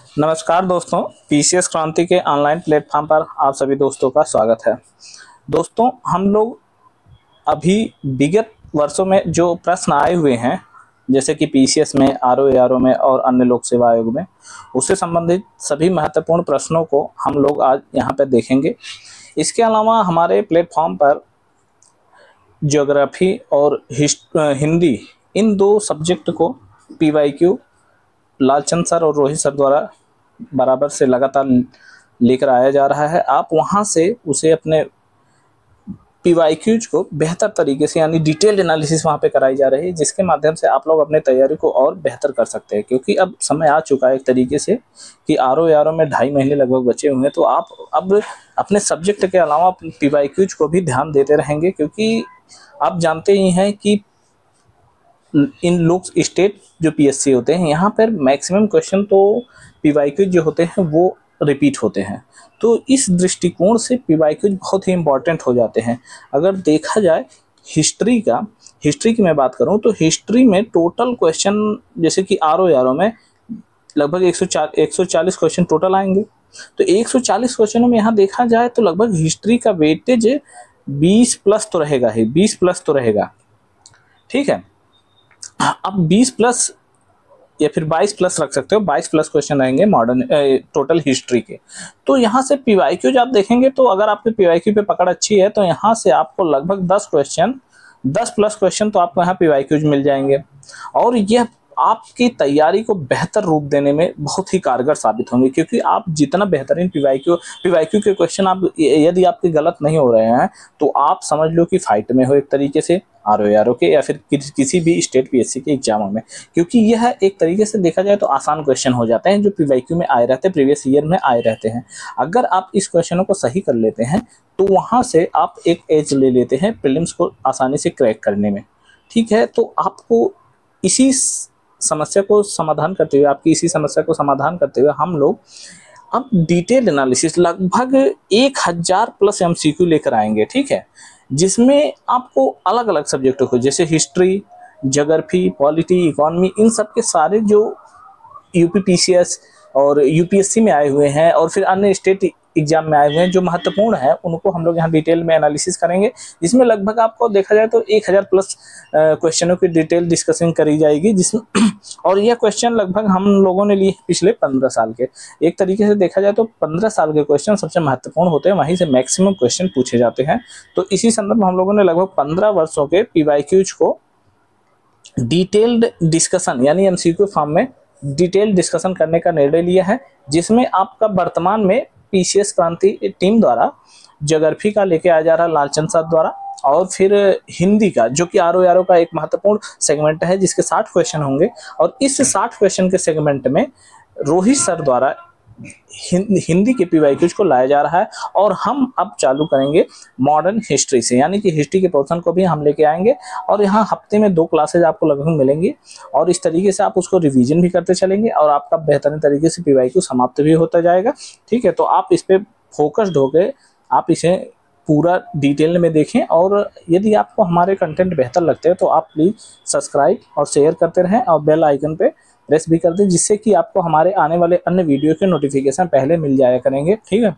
नमस्कार दोस्तों, पीसीएस क्रांति के ऑनलाइन प्लेटफॉर्म पर आप सभी दोस्तों का स्वागत है। दोस्तों, हम लोग अभी विगत वर्षों में जो प्रश्न आए हुए हैं, जैसे कि पीसीएस में, आरओ में और अन्य लोक सेवा आयोग में, उससे संबंधित सभी महत्वपूर्ण प्रश्नों को हम लोग आज यहाँ पर देखेंगे। इसके अलावा हमारे प्लेटफॉर्म पर ज्योग्राफी और हिंदी, इन दो सब्जेक्ट को पीवाईक्यू लालचंद सर और रोहित सर द्वारा बराबर से लगातार लेकर आया जा रहा है। आप वहां से उसे अपने पीवाईक्यूज को बेहतर तरीके से यानी डिटेल्ड एनालिसिस वहां पे कराई जा रही है, जिसके माध्यम से आप लोग अपने तैयारी को और बेहतर कर सकते हैं। क्योंकि अब समय आ चुका है एक तरीके से कि आरओ में 2.5 महीने लगभग बचे हुए हैं, तो आप अब अपने सब्जेक्ट के अलावा पीवाईक्यूज को भी ध्यान देते रहेंगे। क्योंकि आप जानते ही हैं कि इन लोक स्टेट जो पीएससी होते हैं, यहाँ पर मैक्सिमम क्वेश्चन तो पीवाईक्यू जो होते हैं वो रिपीट होते हैं। तो इस दृष्टिकोण से पीवाईक्यू बहुत ही इंपॉर्टेंट हो जाते हैं। अगर देखा जाए हिस्ट्री की मैं बात करूँ तो हिस्ट्री में टोटल क्वेश्चन, जैसे कि आरओ में लगभग 140 क्वेश्चन टोटल आएंगे। तो 140 क्वेश्चनों में यहाँ देखा जाए तो लगभग हिस्ट्री का वेटेज 20 प्लस तो रहेगा ही, 20 प्लस तो रहेगा। ठीक है, अब 20 प्लस या फिर 22 प्लस रख सकते हो, 22 प्लस क्वेश्चन रहेंगे मॉडर्न टोटल हिस्ट्री के। तो यहाँ से पीवाईक्यू जब आप देखेंगे तो अगर आपके पीवाईक्यू पे पकड़ अच्छी है तो यहाँ से आपको लगभग 10 प्लस क्वेश्चन तो आपको यहाँ पीवाईक्यूज मिल जाएंगे। और यह आपकी तैयारी को बेहतर रूप देने में बहुत ही कारगर साबित होंगे। क्योंकि आप जितना बेहतरीन पीवाईक्यू के क्वेश्चन आप यदि आपके गलत नहीं हो रहे हैं तो आप समझ लो कि फाइट में हो एक तरीके से आरओ के या फिर किसी भी स्टेट पीएससी के एग्जामों में। क्योंकि यह एक तरीके से देखा जाए तो आसान क्वेश्चन हो जाते हैं जो पीवाईक्यू में आए रहते हैं, प्रीवियस ईयर में आए रहते हैं। अगर आप इस क्वेश्चनों को सही कर लेते हैं तो वहां से आप एक एज ले लेते हैं प्रीलिम्स को आसानी से क्रैक करने में। ठीक है, तो आपको इसी समस्या को समाधान करते हुए हम लोग अब डिटेल एनालिसिस लगभग 1000 प्लस एमसीक्यू लेकर आएंगे। ठीक है, जिसमें आपको अलग अलग सब्जेक्टों को, जैसे हिस्ट्री, ज्योग्राफी, पॉलिटी, इकोनॉमी, इन सब के सारे जो यूपीपीसीएस और यूपीएससी में आए हुए हैं और फिर अन्य स्टेट एग्जाम में आए हुए हैं जो महत्वपूर्ण है, उनको हम लोग यहाँ डिटेल में एनालिसिस करेंगे। जिसमें लगभग आपको देखा जाए तो 1000 प्लस क्वेश्चनों की डिटेल डिस्कशन करी जाएगी, जिसमें और यह क्वेश्चन लगभग हम लोगों ने लिए पिछले 15 साल के। एक तरीके से देखा जाए तो 15 साल के क्वेश्चन सबसे महत्वपूर्ण होते हैं, वहीं से मैक्सिमम क्वेश्चन पूछे जाते हैं। तो इसी संदर्भ में हम लोगों ने लगभग 15 वर्षों के पीवाईक्यूज को डिटेल्ड डिस्कशन यानी एमसीक्यू फॉर्म में डिटेल डिस्कशन करने का निर्णय लिया है। जिसमें आपका वर्तमान में पीसीएस क्रांति टीम द्वारा ज्योग्राफी का लेके आया जा रहा लालचंद साहब द्वारा, और फिर हिंदी का जो कि आरओ का एक महत्वपूर्ण सेगमेंट है जिसके 60 क्वेश्चन होंगे। और इस 60 क्वेश्चन के सेगमेंट में रोहित सर द्वारा हिंदी के पीवाईक्यूज को लाया जा रहा है। और हम अब चालू करेंगे मॉडर्न हिस्ट्री से, यानी कि हिस्ट्री के पोर्शन को भी हम लेके आएंगे। और यहाँ हफ्ते में 2 क्लासेज आपको लगभग मिलेंगी और इस तरीके से आप उसको रिवीजन भी करते चलेंगे और आपका बेहतरीन तरीके से पीवाईक्यू समाप्त भी होता जाएगा। ठीक है, तो आप इस पर फोकस्ड होकर आप इसे पूरा डिटेल में देखें। और यदि आपको हमारे कंटेंट बेहतर लगते हैं तो आप प्लीज़ सब्सक्राइब और शेयर करते रहें और बेल आइकन पे प्रेस भी कर दें, जिससे कि आपको हमारे आने वाले अन्य वीडियो के नोटिफिकेशन पहले मिल जाया करेंगे। ठीक है,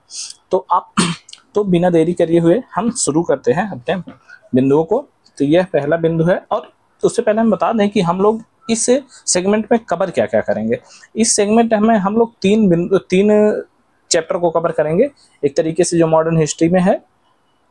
तो आप तो बिना देरी करे हुए हम शुरू करते हैं अपने बिंदुओं को। तो यह पहला बिंदु है। और उससे पहले हम बता दें कि हम लोग इस सेगमेंट में कवर क्या क्या करेंगे। इस सेगमेंट में हम लोग 3 चैप्टर को कवर करेंगे। एक तरीके से जो मॉडर्न हिस्ट्री में है,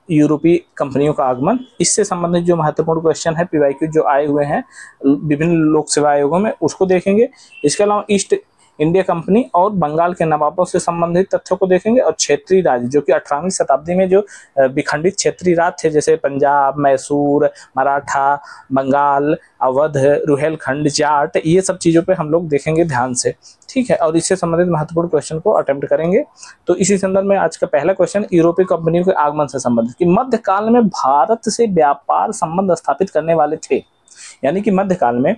यूरोपीय कंपनियों का आगमन, इससे संबंधित जो महत्वपूर्ण क्वेश्चन है पीवाईक्यू जो आए हुए हैं विभिन्न लोक सेवा आयोगों में, उसको देखेंगे। इसके अलावा ईस्ट इंडिया कंपनी और बंगाल के नवाबों से संबंधित तथ्यों को देखेंगे। और क्षेत्रीय राज्य जो कि 18वीं शताब्दी में जो विखंडित क्षेत्रीय राज्य थे, जैसे पंजाब, मैसूर, मराठा, बंगाल, अवध, रुहेलखंड, जाट, ये सब चीज़ों पे हम लोग देखेंगे ध्यान से। ठीक है, और इससे संबंधित महत्वपूर्ण क्वेश्चन को अटेम्प्ट करेंगे। तो इसी संदर्भ में आज का पहला क्वेश्चन यूरोपीय कंपनियों के आगमन से संबंधित, कि मध्यकाल में भारत से व्यापार संबंध स्थापित करने वाले थे। यानी कि मध्यकाल में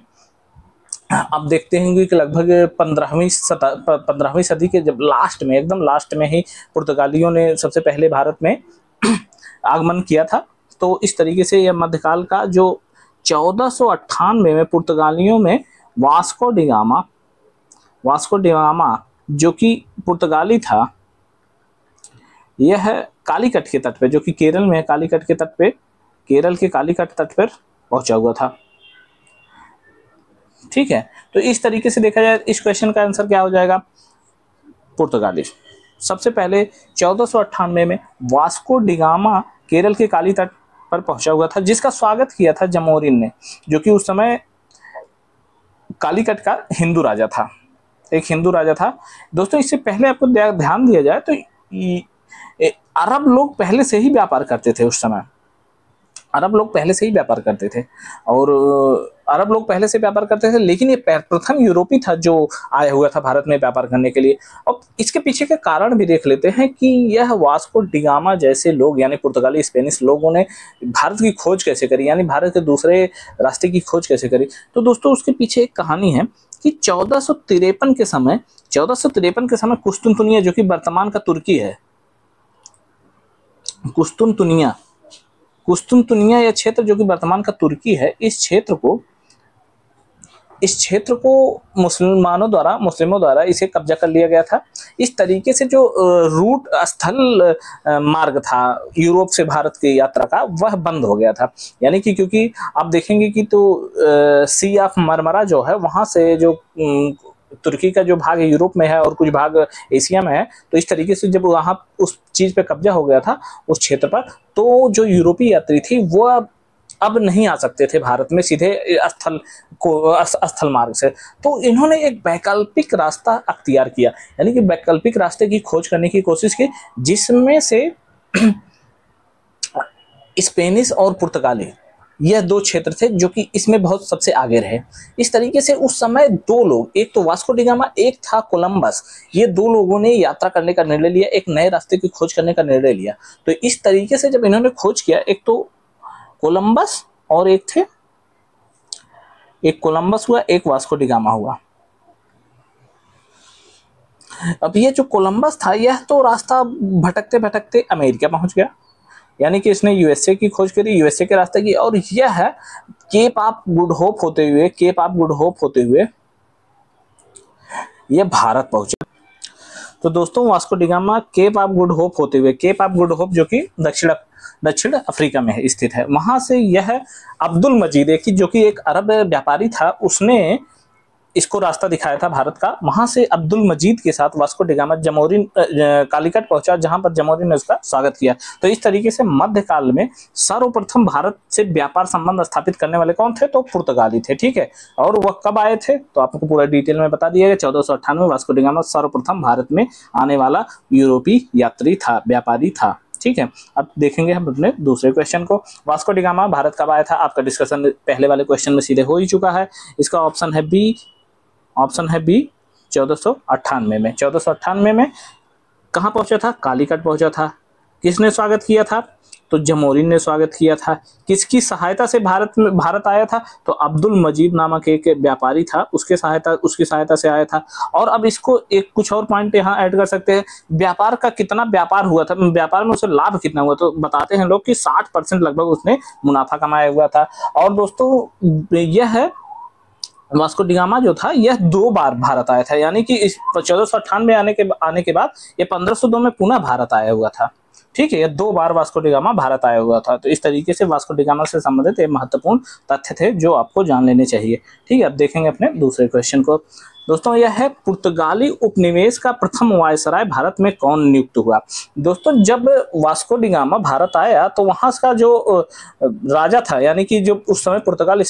आप देखते होंगे कि लगभग 15वीं सदी के जब एकदम लास्ट में ही पुर्तगालियों ने सबसे पहले भारत में आगमन किया था। तो इस तरीके से यह मध्यकाल का जो 1498 में पुर्तगालियों में वास्को डिगामा जो कि पुर्तगाली था, यह कालीकट के तट पे, जो कि केरल में है, कालीकट के तट पे, केरल के कालीकट तट पर पहुंचा हुआ था। ठीक है, तो इस तरीके से देखा जाए इस क्वेश्चन का आंसर क्या हो जाएगा, पुर्तगाली। सबसे पहले 1498 में वास्को डिगामा केरल के काली तट पर पहुंचा हुआ था, जिसका स्वागत किया था जमोरिन ने, जो कि उस समय कालीकट का हिंदू राजा था, एक हिंदू राजा था। दोस्तों इससे पहले आपको ध्यान दिया जाए तो अरब लोग पहले से ही व्यापार करते थे। उस समय अरब लोग पहले से ही व्यापार करते थे, और अरब लोग पहले से व्यापार करते थे, लेकिन ये प्रथम यूरोपी था जो आया हुआ था भारत में व्यापार करने के लिए। अब इसके पीछे के कारण भी देख लेते हैं कि यह वास्को डिगामा जैसे लोग, यानी पुर्तगाली स्पेनिश लोगों ने भारत की खोज कैसे करी, यानी भारत के दूसरे रास्ते की खोज कैसे करी। तो दोस्तों उसके पीछे एक कहानी है कि 1453 के समय कुस्तुनतुनिया, जो कि वर्तमान का तुर्की है, कुस्तुनतुनिया यह क्षेत्र जो कि वर्तमान का तुर्की है, इस क्षेत्र को मुस्लिमों द्वारा इसे कब्जा कर लिया गया था। इस तरीके से जो रूट स्थल मार्ग था यूरोप से भारत की यात्रा का, वह बंद हो गया था। यानी कि क्योंकि आप देखेंगे कि तो सी ऑफ मरमरा जो है, वहां से जो तुर्की का जो भाग यूरोप में है और कुछ भाग एशिया में है, तो इस तरीके से जब वहां उस चीज पे कब्जा हो गया था उस क्षेत्र पर, तो जो यूरोपीय यात्री थी वो अब नहीं आ सकते थे भारत में सीधे स्थल मार्ग से। तो इन्होंने एक वैकल्पिक रास्ता अख्तियार किया, यानी कि वैकल्पिक रास्ते की खोज करने की कोशिश की, जिसमें से स्पेनिश और पुर्तगाली, यह दो क्षेत्र थे जो कि इसमें बहुत सबसे आगे रहे। इस तरीके से उस समय दो लोग, एक तो वास्को डिगामा, एक था कोलंबस, ये दो लोगों ने यात्रा करने का निर्णय लिया, एक नए रास्ते की खोज करने का निर्णय लिया। तो इस तरीके से जब इन्होंने खोज किया, एक तो कोलंबस और एक कोलंबस हुआ, एक वास्को डिगामा हुआ। अब ये जो कोलंबस था, यह तो रास्ता भटकते भटकते अमेरिका पहुंच गया, यानी कि इसने यूएसए की खोज करी, यूएसए के रास्ते की, और यह है केप ऑफ गुड होप होते हुए यह भारत पहुंचे। तो दोस्तों Vasco da Gama Cape of Good Hope जो कि दक्षिण अफ्रीका में स्थित है, वहां से यह अब्दुल मजीद, जो कि एक अरब व्यापारी था, उसने इसको रास्ता दिखाया था भारत का। वहां से अब्दुल मजीद के साथ वास्को डिगामा जमोरिन कालीकट पहुंचा, जहां पर जमोरिन ने उसका स्वागत किया। तो इस तरीके से मध्यकाल में सर्वप्रथम भारत से व्यापार संबंध स्थापित करने वाले कौन थे, तो पुर्तगाली थे। ठीक है, और वह कब आए थे तो आपको पूरा डिटेल में बता दिया गया। 1498 वास्को डिगामा सर्वप्रथम भारत में आने वाला यूरोपीय यात्री था, व्यापारी था। ठीक है, अब देखेंगे हम अपने दूसरे क्वेश्चन को। वास्को डिगामा भारत कब आया था, आपका डिस्कशन पहले वाले क्वेश्चन में सीधे हो ही चुका है। इसका ऑप्शन है बी 1498 में। 1498 में कहाँ पहुंचा था, कालीकट पहुंचा था। किसने स्वागत किया था, तो जमोरिन ने स्वागत किया था। किसकी सहायता से भारत आया था, तो अब्दुल मजीद नामक एक व्यापारी था, उसकी सहायता से आया था। और अब इसको एक कुछ और पॉइंट यहाँ ऐड कर सकते हैं, व्यापार का कितना व्यापार हुआ था, व्यापार में उसे लाभ कितना हुआ, तो बताते हैं लोग कि 60% लगभग उसने मुनाफा कमाया हुआ था। और दोस्तों यह है वास्को डिगामा जो था, यह 2 बार भारत आया था, यानी कि इस 1498 आने के बाद ये 1502 में पुनः भारत आया हुआ था। ठीक है, ये 2 बार वास्को डिगामा भारत आया हुआ था। तो इस तरीके से वास्को डिगामा से संबंधित ये महत्वपूर्ण तथ्य थे जो आपको जान लेने चाहिए। ठीक है, अब देखेंगे अपने दूसरे क्वेश्चन को। दोस्तों यह है, पुर्तगाली उपनिवेश का प्रथम वायसराय भारत में कौन नियुक्त हुआ। दोस्तों जब वास्को डिगामा भारत आया तो वहां का जो राजा था, यानी कि जो उस समय पुर्तगाल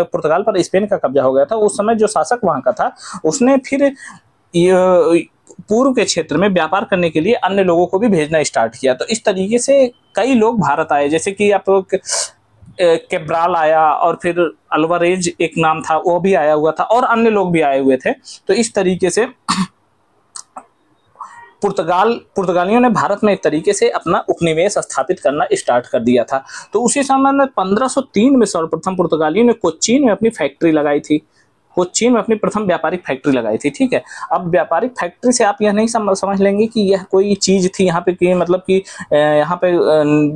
पुर्तगाल पर स्पेन का कब्जा हो गया था, उस समय जो शासक वहां का था, उसने फिर पूर्व के क्षेत्र में व्यापार करने के लिए अन्य लोगों को भी भेजना स्टार्ट किया। तो इस तरीके से कई लोग भारत आए, जैसे कि आप केब्राल आया, और फिर अल्वारेज एक नाम था वो भी आया हुआ था, और अन्य लोग भी आए हुए थे। तो इस तरीके से पुर्तगालियों ने भारत में एक तरीके से अपना उपनिवेश स्थापित करना स्टार्ट कर दिया था। तो उसी समय में 1503 में सर्वप्रथम पुर्तगालियों ने कोच्चि में अपनी फैक्ट्री लगाई थी। कोचीन में अपनी प्रथम व्यापारिक फैक्ट्री लगाई थी। ठीक है, अब व्यापारिक फैक्ट्री से आप यह नहीं समझ लेंगे कि यह कोई चीज थी यहाँ पे कि मतलब कि यहाँ पे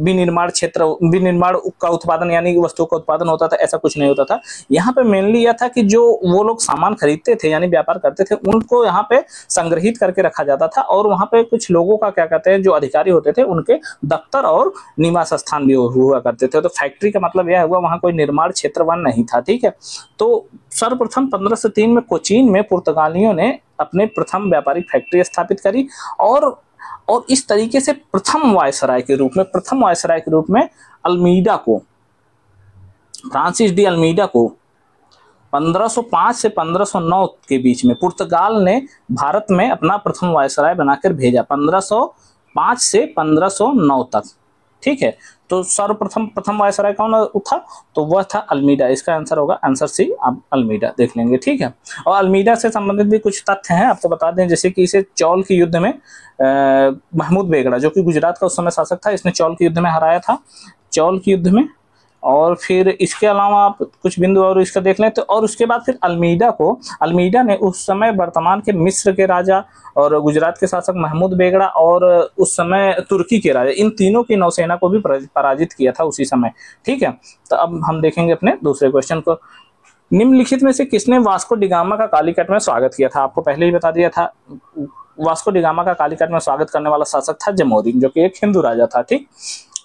विनिर्माण क्षेत्र, विनिर्माण का उत्पादन यानी वस्तुओं का उत्पादन होता था, ऐसा कुछ नहीं होता था। यहाँ पे मेनली यह था कि जो वो लोग सामान खरीदते थे यानी व्यापार करते थे, उनको यहाँ पे संग्रहित करके रखा जाता था, और वहाँ पे कुछ लोगों का क्या कहते हैं, जो अधिकारी होते थे उनके दफ्तर और निवास स्थान भी हुआ करते थे। तो फैक्ट्री का मतलब यह हुआ वहाँ कोई निर्माण क्षेत्र वन नहीं था। ठीक है, तो सर्वप्रथम 1503 में कोचीन में पुर्तगालियों ने अपने प्रथम व्यापारिक फैक्ट्री स्थापित करी, और इस तरीके से प्रथम वायसराय के रूप में अल्मीडा को, फ्रांसिस डी अल्मीडा को 1505 से 1509 के बीच में पुर्तगाल ने भारत में अपना प्रथम वायसराय बनाकर भेजा, 1505 से 1509 तक। ठीक है, तो सर्वप्रथम प्रथम वायसराय कौन था, तो वह था अल्मीडा। इसका आंसर होगा आंसर सी, आप अल्मीडा देख लेंगे। ठीक है, और अल्मीडा से संबंधित भी कुछ तथ्य हैं आपको बता दें, जैसे कि इसे चौल की युद्ध में महमूद बेगड़ा, जो कि गुजरात का उस समय शासक था, इसने चौल की युद्ध में हराया था, चौल की युद्ध में। और फिर इसके अलावा आप कुछ बिंदु और इसका देख लें तो, और उसके बाद फिर अल्मीडा ने उस समय वर्तमान के मिस्र के राजा और गुजरात के शासक महमूद बेगड़ा और उस समय तुर्की के राजा, इन तीनों की नौसेना को भी पराजित किया था उसी समय। ठीक है, तो अब हम देखेंगे अपने दूसरे क्वेश्चन को। निम्नलिखित में से किसने वास्को डिगामा का कालीकट में स्वागत किया था? आपको पहले ही बता दिया था, वास्को डिगामा का कालीकट में स्वागत करने वाला शासक था जमोरिन, जो कि एक हिंदू राजा था। ठीक,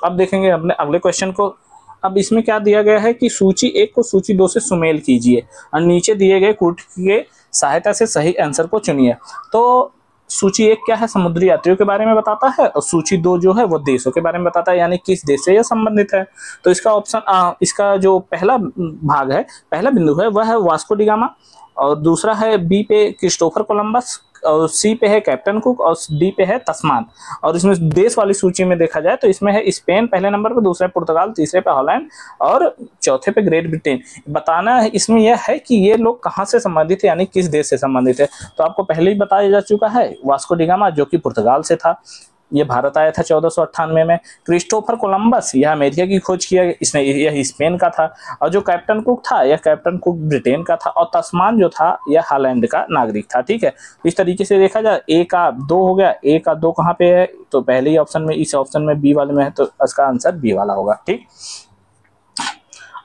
अब देखेंगे अपने अगले क्वेश्चन को। अब इसमें क्या दिया गया है कि सूची 1 को सूची 2 से सुमेल कीजिए और नीचे दिए गए कूट की सहायता से सही आंसर को चुनिए। तो सूची 1 क्या है, समुद्री यात्रियों के बारे में बताता है, और सूची 2 जो है वो देशों के बारे में बताता है, यानी किस देश से यह संबंधित है। तो इसका ऑप्शन, इसका जो पहला भाग है, पहला बिंदु है वह है वास्को डिगामा, और दूसरा है बी पे क्रिस्टोफर कोलंबस, और सी पे है कैप्टन कुक, और डी पे है तस्मान। और इसमें देश वाली सूची में देखा जाए तो इसमें है स्पेन पहले नंबर पे, दूसरे पुर्तगाल, तीसरे पे हॉलैंड और चौथे पे ग्रेट ब्रिटेन। बताना है इसमें यह है कि ये लोग कहाँ से संबंधित है, यानी किस देश से संबंधित है। तो आपको पहले ही बताया जा चुका है, वास्को डिगामा जो कि पुर्तगाल से था, ये भारत आया था 1498 में। क्रिस्टोफर कोलंबस यह अमेरिका की खोज किया, इसने यह स्पेन का था, और जो कैप्टन कुक था यह कैप्टन कुक ब्रिटेन का था, और तस्मान जो था यह हॉलैंड का नागरिक था। ठीक है, इस तरीके से देखा जाए ए का 2 हो गया, ए का 2 कहाँ पे है, तो पहले ही ऑप्शन में, इस ऑप्शन में बी वाले में है, तो इसका आंसर बी वाला होगा। ठीक,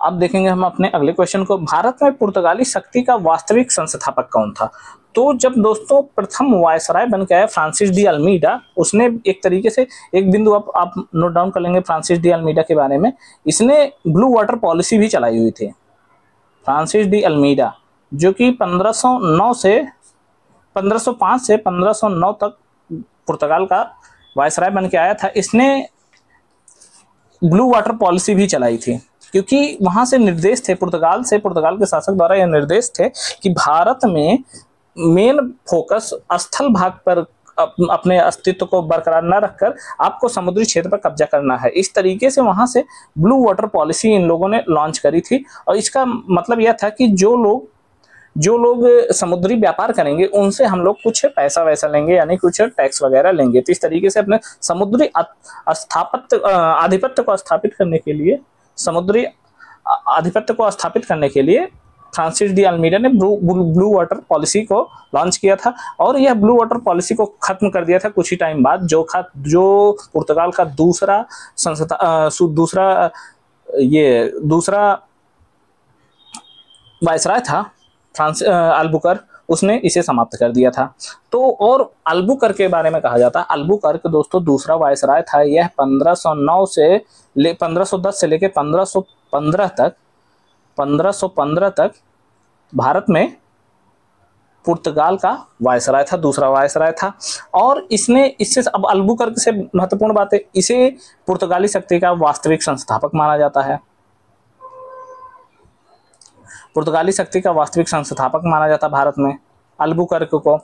अब देखेंगे हम अपने अगले क्वेश्चन को। भारत में पुर्तगाली शक्ति का वास्तविक संस्थापक कौन था? तो जब दोस्तों प्रथम वायसराय बन के आया फ्रांसिस डी अल्मीडा, उसने एक तरीके से, एक बिंदु आप नोट डाउन कर लेंगे फ्रांसिस डी अल्मीडा के बारे में, इसने ब्लू वाटर पॉलिसी भी चलाई हुई थी। फ्रांसिस डी अल्मीडा जो कि 1505 से 1509 तक पुर्तगाल का वायसराय बन के आया था, इसने ब्लू वाटर पॉलिसी भी चलाई थी, क्योंकि वहां से निर्देश थे पुर्तगाल के शासक द्वारा यह निर्देश थे कि भारत में मेन फोकस स्थल भाग पर अपने अस्तित्व को बरकरार न रखकर आपको समुद्री क्षेत्र पर कब्जा करना है। इस तरीके से वहां से ब्लू वाटर पॉलिसी इन लोगों ने लॉन्च करी थी, और इसका मतलब यह था कि जो लोग समुद्री व्यापार करेंगे उनसे हम लोग कुछ पैसा वैसा लेंगे, यानी कुछ टैक्स वगैरह लेंगे। तो इस तरीके से अपने समुद्री आधिपत्य को स्थापित करने के लिए फ्रांसिस डी अल्मीडा ने ब्लू वाटर पॉलिसी को लॉन्च किया था, और यह ब्लू वाटर पॉलिसी को खत्म कर दिया था कुछ ही टाइम बाद, जो पुर्तगाल का दूसरा वायसराय था अल्बुकर्क, उसने इसे समाप्त कर दिया था। तो और अल्बुकर्क के बारे में कहा जाता है, अल्बुकर्क दोस्तों दूसरा वायसराय था। यह 1510 से लेकर 1515 तक भारत में पुर्तगाल का वायसराय था, दूसरा वायसराय था। और इससे अब अल्बुकर्क से महत्वपूर्ण बात है, इसे पुर्तगाली शक्ति का वास्तविक संस्थापक माना जाता है। पुर्तगाली शक्ति का वास्तविक संस्थापक माना जाता भारत में अल्बुकर्क को।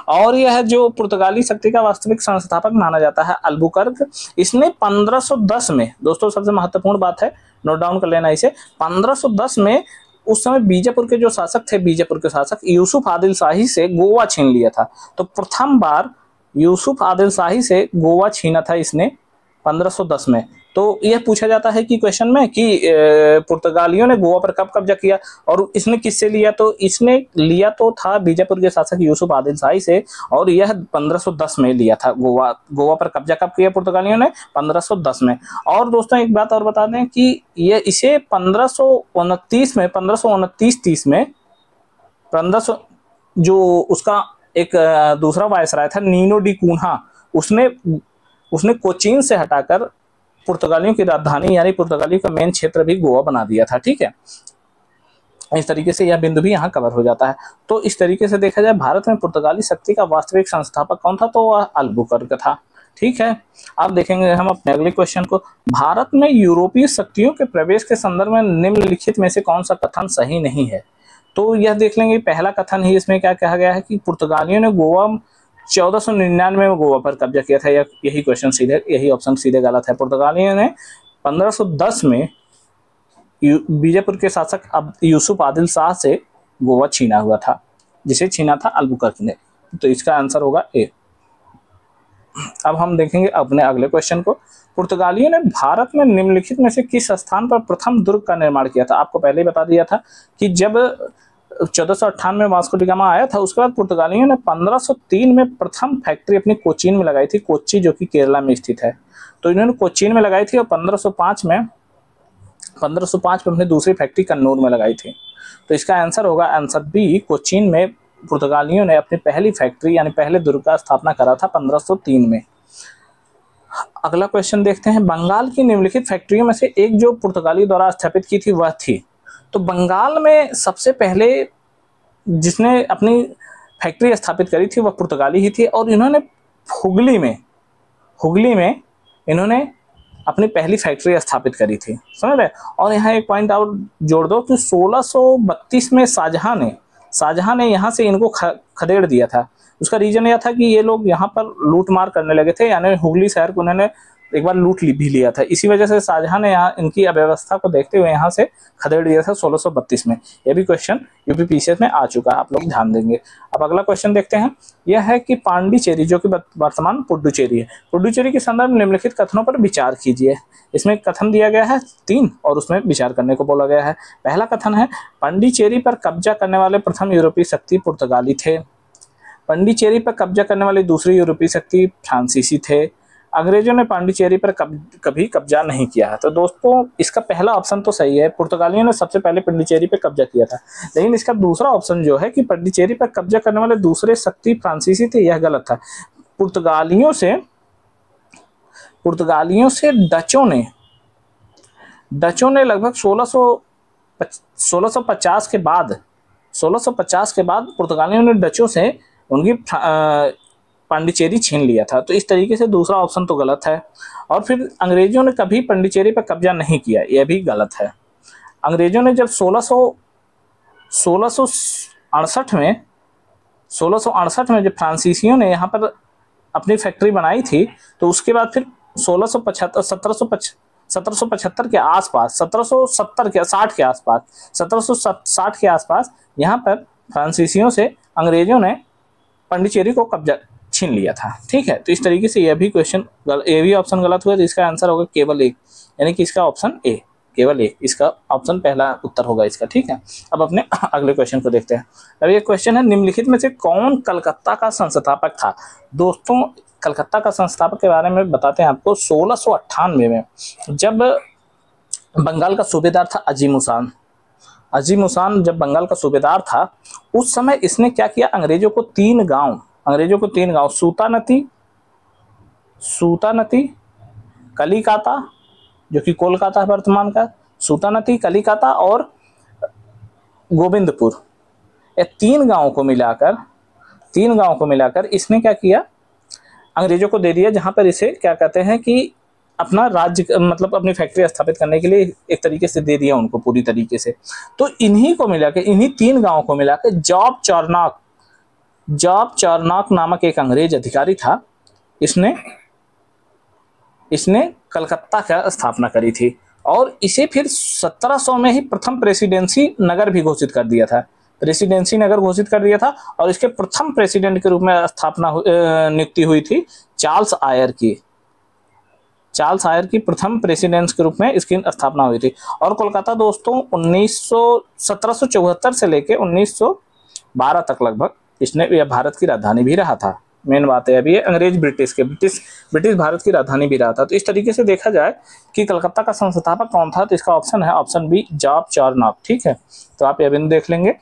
और यह जो पुर्तगाली शक्ति का वास्तविक संस्थापक माना जाता है अल्बुकर्क, इसने 1510 में, दोस्तों सबसे महत्वपूर्ण बात है, नोट डाउन कर लेना इसे, 1510 में उस समय बीजापुर के जो शासक थे, बीजापुर के शासक यूसुफ आदिल शाही से गोवा छीन लिया था। तो प्रथम बार यूसुफ आदिल शाही से गोवा छीना था इसने 1510 में। तो यह पूछा जाता है कि क्वेश्चन में कि पुर्तगालियों ने गोवा पर कब कब्जा किया और इसने किससे लिया, तो इसने लिया तो था बीजापुर के शासक यूसुफ आदिल शाही से, और यह 1510 में लिया था। गोवा पर कब्जा कब किया पुर्तगालियों ने? 1510 में। और दोस्तों एक बात और बता दें कि ये इसे 1529 में 1500 जो उसका एक दूसरा वायसराय था नीनो डी कून्हा, उसने कोचीन से हटाकर पुर्तगालियों की राजधानी यानी पुर्तगालियों का मेन क्षेत्र भी गोवा बना दिया था। ठीक है, इस तरीके से यह बिंदु भी यहाँ कवर हो जाता है। तो इस तरीके से देखा जाए भारत में पुर्तगाली शक्ति का वास्तविक संस्थापक कौन था? तो वह अल्बुकर्क था। ठीक है, अब देखेंगे हम अपने अगले क्वेश्चन को। भारत में यूरोपीय शक्तियों के प्रवेश के संदर्भ में निम्नलिखित में से कौन सा कथन सही नहीं है? तो यह देख लेंगे, पहला कथन ही इसमें क्या कहा गया है कि पुर्तगालियों ने 1499 में गोवा पर कब्जा किया था। यही क्वेश्चन सीधे, यही ऑप्शन सीधे गलत है। पुर्तगालियों ने 1510 में बीजापुर के शासक यूसुफ आदिल शाह से गोवा छीना हुआ था, जिसे छीना था अल्बुकर्क ने। तो इसका आंसर होगा ए। अब हम देखेंगे अपने अगले क्वेश्चन को। पुर्तगालियों ने भारत में निम्नलिखित में से किस स्थान पर प्रथम दुर्ग का निर्माण किया था? आपको पहले ही बता दिया था कि जब 1498 में वास्को डी गामा आया था, उसके बाद पुर्तगालियों ने 1503 में प्रथम फैक्ट्री अपनी कोचीन में लगाई थी, कोच्चि जो कि केरला में स्थित है। तो इन्होंने कोचीन में लगाई थी और 1505 में अपनी दूसरी फैक्ट्री कन्नूर में लगाई थी। तो इसका आंसर होगा आंसर बी, कोचीन में पुर्तगालियों ने अपनी पहली फैक्ट्री यानी पहले दुर्ग का स्थापना करा था 1503 में। अगला क्वेश्चन देखते हैं। बंगाल की निम्नलिखित फैक्ट्रियों में से एक जो पुर्तगाली द्वारा स्थापित की थी वह थी। तो बंगाल में सबसे पहले जिसने अपनी फैक्ट्री स्थापित करी थी वह पुर्तगाली ही थी, और इन्होंने हुगली में इन्होंने अपनी पहली फैक्ट्री स्थापित करी थी, समझ रहे। और यहाँ एक पॉइंट और जोड़ दो कि 1632 में शाहजहां ने यहाँ से इनको खदेड़ दिया था। उसका रीजन यह था कि ये लोग यहाँ पर लूट मार करने लगे थे, यानी हुगली शहर को उन्होंने एक बार लूट भी लिया था। इसी वजह से शाहजहां ने यहाँ इनकी अव्यवस्था को देखते हुए यहाँ से खदेड़ दिया था 1632 में। यह भी क्वेश्चन यूपीपीसीएस में आ चुका है, आप लोग ध्यान देंगे। अब अगला क्वेश्चन देखते हैं। यह है कि पांडिचेरी जो कि वर्तमान पुडुचेरी है, पुडुचेरी के संदर्भ में निम्नलिखित कथनों पर विचार कीजिए। इसमें कथन दिया गया है 3 और उसमें विचार करने को बोला गया है। पहला कथन है पांडिचेरी पर कब्जा करने वाले प्रथम यूरोपीय शक्ति पुर्तगाली थे। पांडिचेरी पर कब्जा करने वाली दूसरी यूरोपीय शक्ति फ्रांसीसी थे। अंग्रेजों ने पांडिचेरी पर कभी कब्जा नहीं किया है। तो दोस्तों इसका पहला ऑप्शन तो सही है, पुर्तगालियों ने सबसे पहले पांडिचेरी पर कब्जा किया था। लेकिन इसका दूसरा ऑप्शन जो है कि पांडिचेरी पर कब्जा करने वाले दूसरे शक्ति फ्रांसीसी थे, यह गलत था। पुर्तगालियों से डचों ने लगभग 1650 के बाद पुर्तगालियों ने डचों से उनकी पांडिचेरी छीन लिया था। तो इस तरीके से दूसरा ऑप्शन तो गलत है। और फिर अंग्रेजों ने कभी पांडिचेरी पर कब्जा नहीं किया, यह भी गलत है। अंग्रेजों ने जब 1668 में जब फ्रांसीसियों ने यहाँ पर अपनी फैक्ट्री बनाई थी, तो उसके बाद फिर 1770 के आसपास 1760 के आसपास यहाँ पर फ्रांसीसियों से अंग्रेजों ने पांडिचेरी को कब्जा छीन लिया था। ठीक है, तो इस तरीके से यह भी ऑप्शन गलत हुआ। तो इसका आंसर होगा केवल एक, यानी कि इसका ऑप्शन ए, केवल एक, इसका ऑप्शन पहला उत्तर होगा इसका। ठीक है, अब अपने अगले क्वेश्चन को देखते हैं। अब ये क्वेश्चन है, निम्नलिखित में से कौन कलकत्ता का संस्थापक था? दोस्तों कलकत्ता का संस्थापक के बारे में बताते हैं आपको। 1698 में जब बंगाल का सूबेदार था अजीम उसान जब बंगाल का सूबेदार था, उस समय इसने क्या किया, अंग्रेजों को तीन गांव सूतानती, कलिकाता जो कि कोलकाता है वर्तमान का, सूतानती, कलिकाता और गोविंदपुर, ये तीन गांवों को मिलाकर इसने क्या किया, अंग्रेजों को दे दिया, जहां पर इसे क्या कहते हैं कि अपना राज्य मतलब अपनी फैक्ट्री स्थापित करने के लिए एक तरीके से दे दिया उनको पूरी तरीके से। तो इन्हीं तीन गांवों को मिलाकर जॉब चार्नॉक नामक एक अंग्रेज अधिकारी था, इसने कलकत्ता का स्थापना करी थी। और इसे फिर 1700 में ही प्रथम प्रेसिडेंसी नगर भी घोषित कर दिया था। और इसके प्रथम प्रेसिडेंट के रूप में नियुक्ति हुई थी चार्ल्स आयर की। चार्ल्स आयर की प्रथम प्रेसिडेंट के रूप में इसकी स्थापना हुई थी। और कोलकाता दोस्तों 1774 से लेके 1912 तक लगभग इसने यह भारत की राजधानी भी रहा था। मेन बात है अभी अंग्रेज ब्रिटिश भारत की राजधानी भी रहा था। तो इस तरीके से देखा जाए कि कलकत्ता का संस्थापक कौन था, तो इसका ऑप्शन है ऑप्शन बी जॉब चार्नॉक। ठीक है, तो आप यह बिंदु देख लेंगे।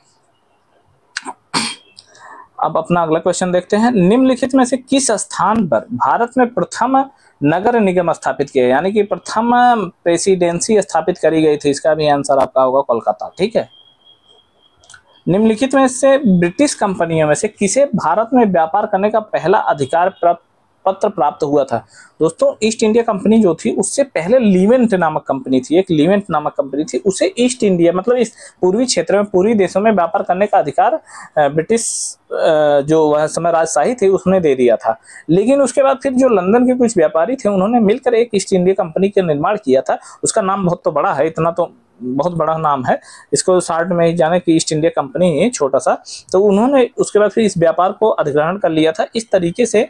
अब अपना अगला क्वेश्चन देखते हैं। निम्नलिखित में से किस स्थान पर भारत में प्रथम नगर निगम स्थापित किया, यानी कि प्रथम प्रेसिडेंसी स्थापित करी गई थी? इसका भी आंसर आपका होगा कोलकाता। ठीक है, निम्नलिखित में से ब्रिटिश कंपनियों में से किसे भारत में व्यापार करने का पहला अधिकार पत्र प्राप्त हुआ था? दोस्तों ईस्ट इंडिया कंपनी जो थी उससे पहले लीवेंट नामक कंपनी थी, एक लीवेंट नामक कंपनी थी, उसे ईस्ट इंडिया मतलब इस पूर्वी क्षेत्र में पूर्वी देशों में व्यापार करने का अधिकार ब्रिटिश जो वह समय राजशाही थी उसने दे दिया था। लेकिन उसके बाद फिर जो लंदन के कुछ व्यापारी थे उन्होंने मिलकर एक ईस्ट इंडिया कंपनी का निर्माण किया था। उसका नाम बहुत तो बड़ा है, इतना तो बहुत बड़ा नाम है, इसको शॉर्ट में ही जाने कि ईस्ट इंडिया कंपनी है छोटा सा। तो उन्होंने उसके बाद फिर इस व्यापार को अधिग्रहण कर लिया था। इस तरीके से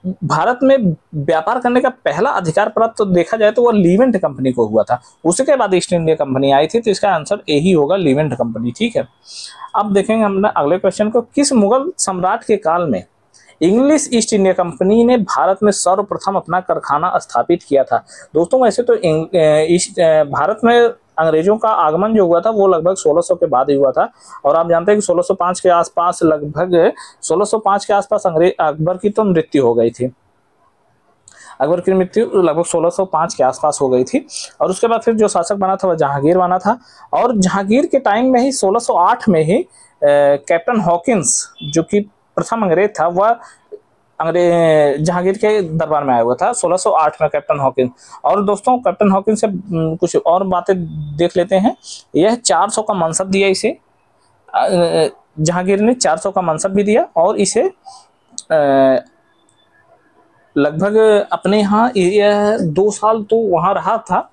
भारत में व्यापार करने का पहला अधिकार प्राप्त तो देखा जाए तो वह लीवेंट कंपनी को हुआ था। उसके बाद ईस्ट इंडिया कंपनी आई थी, तो इसका आंसर ए ही होगा, लीवेंट कंपनी। ठीक है, अब देखेंगे हम अगले क्वेश्चन को। किस मुगल सम्राट के काल में इंग्लिश ईस्ट इंडिया कंपनी ने भारत में सर्वप्रथम अपना कारखाना स्थापित किया था? दोस्तों वैसे तो भारत में अंग्रेजों का आगमन जो हुआ था वो लगभग 1600 के बाद ही हुआ था। और आप जानते हैं कि 1605 के आसपास अकबर की तो मृत्यु हो गई थी। अकबर की मृत्यु लगभग 1605 के आसपास हो गई थी। और उसके बाद फिर जो शासक बना था वह जहांगीर बना था। और जहांगीर के टाइम में ही 1608 में ही कैप्टन हॉकिंस जो कि प्रथम अंग्रेज था वह जहांगीर के दरबार में आया हुआ था 1608 में कैप्टन हॉकिंस। और दोस्तों कैप्टन हॉकिंस से कुछ और बातें देख लेते हैं। यह 400 का मनसब दिया इसे, जहांगीर ने 400 का मनसब भी दिया और इसे लगभग अपने यहाँ 2 साल तो वहाँ रहा था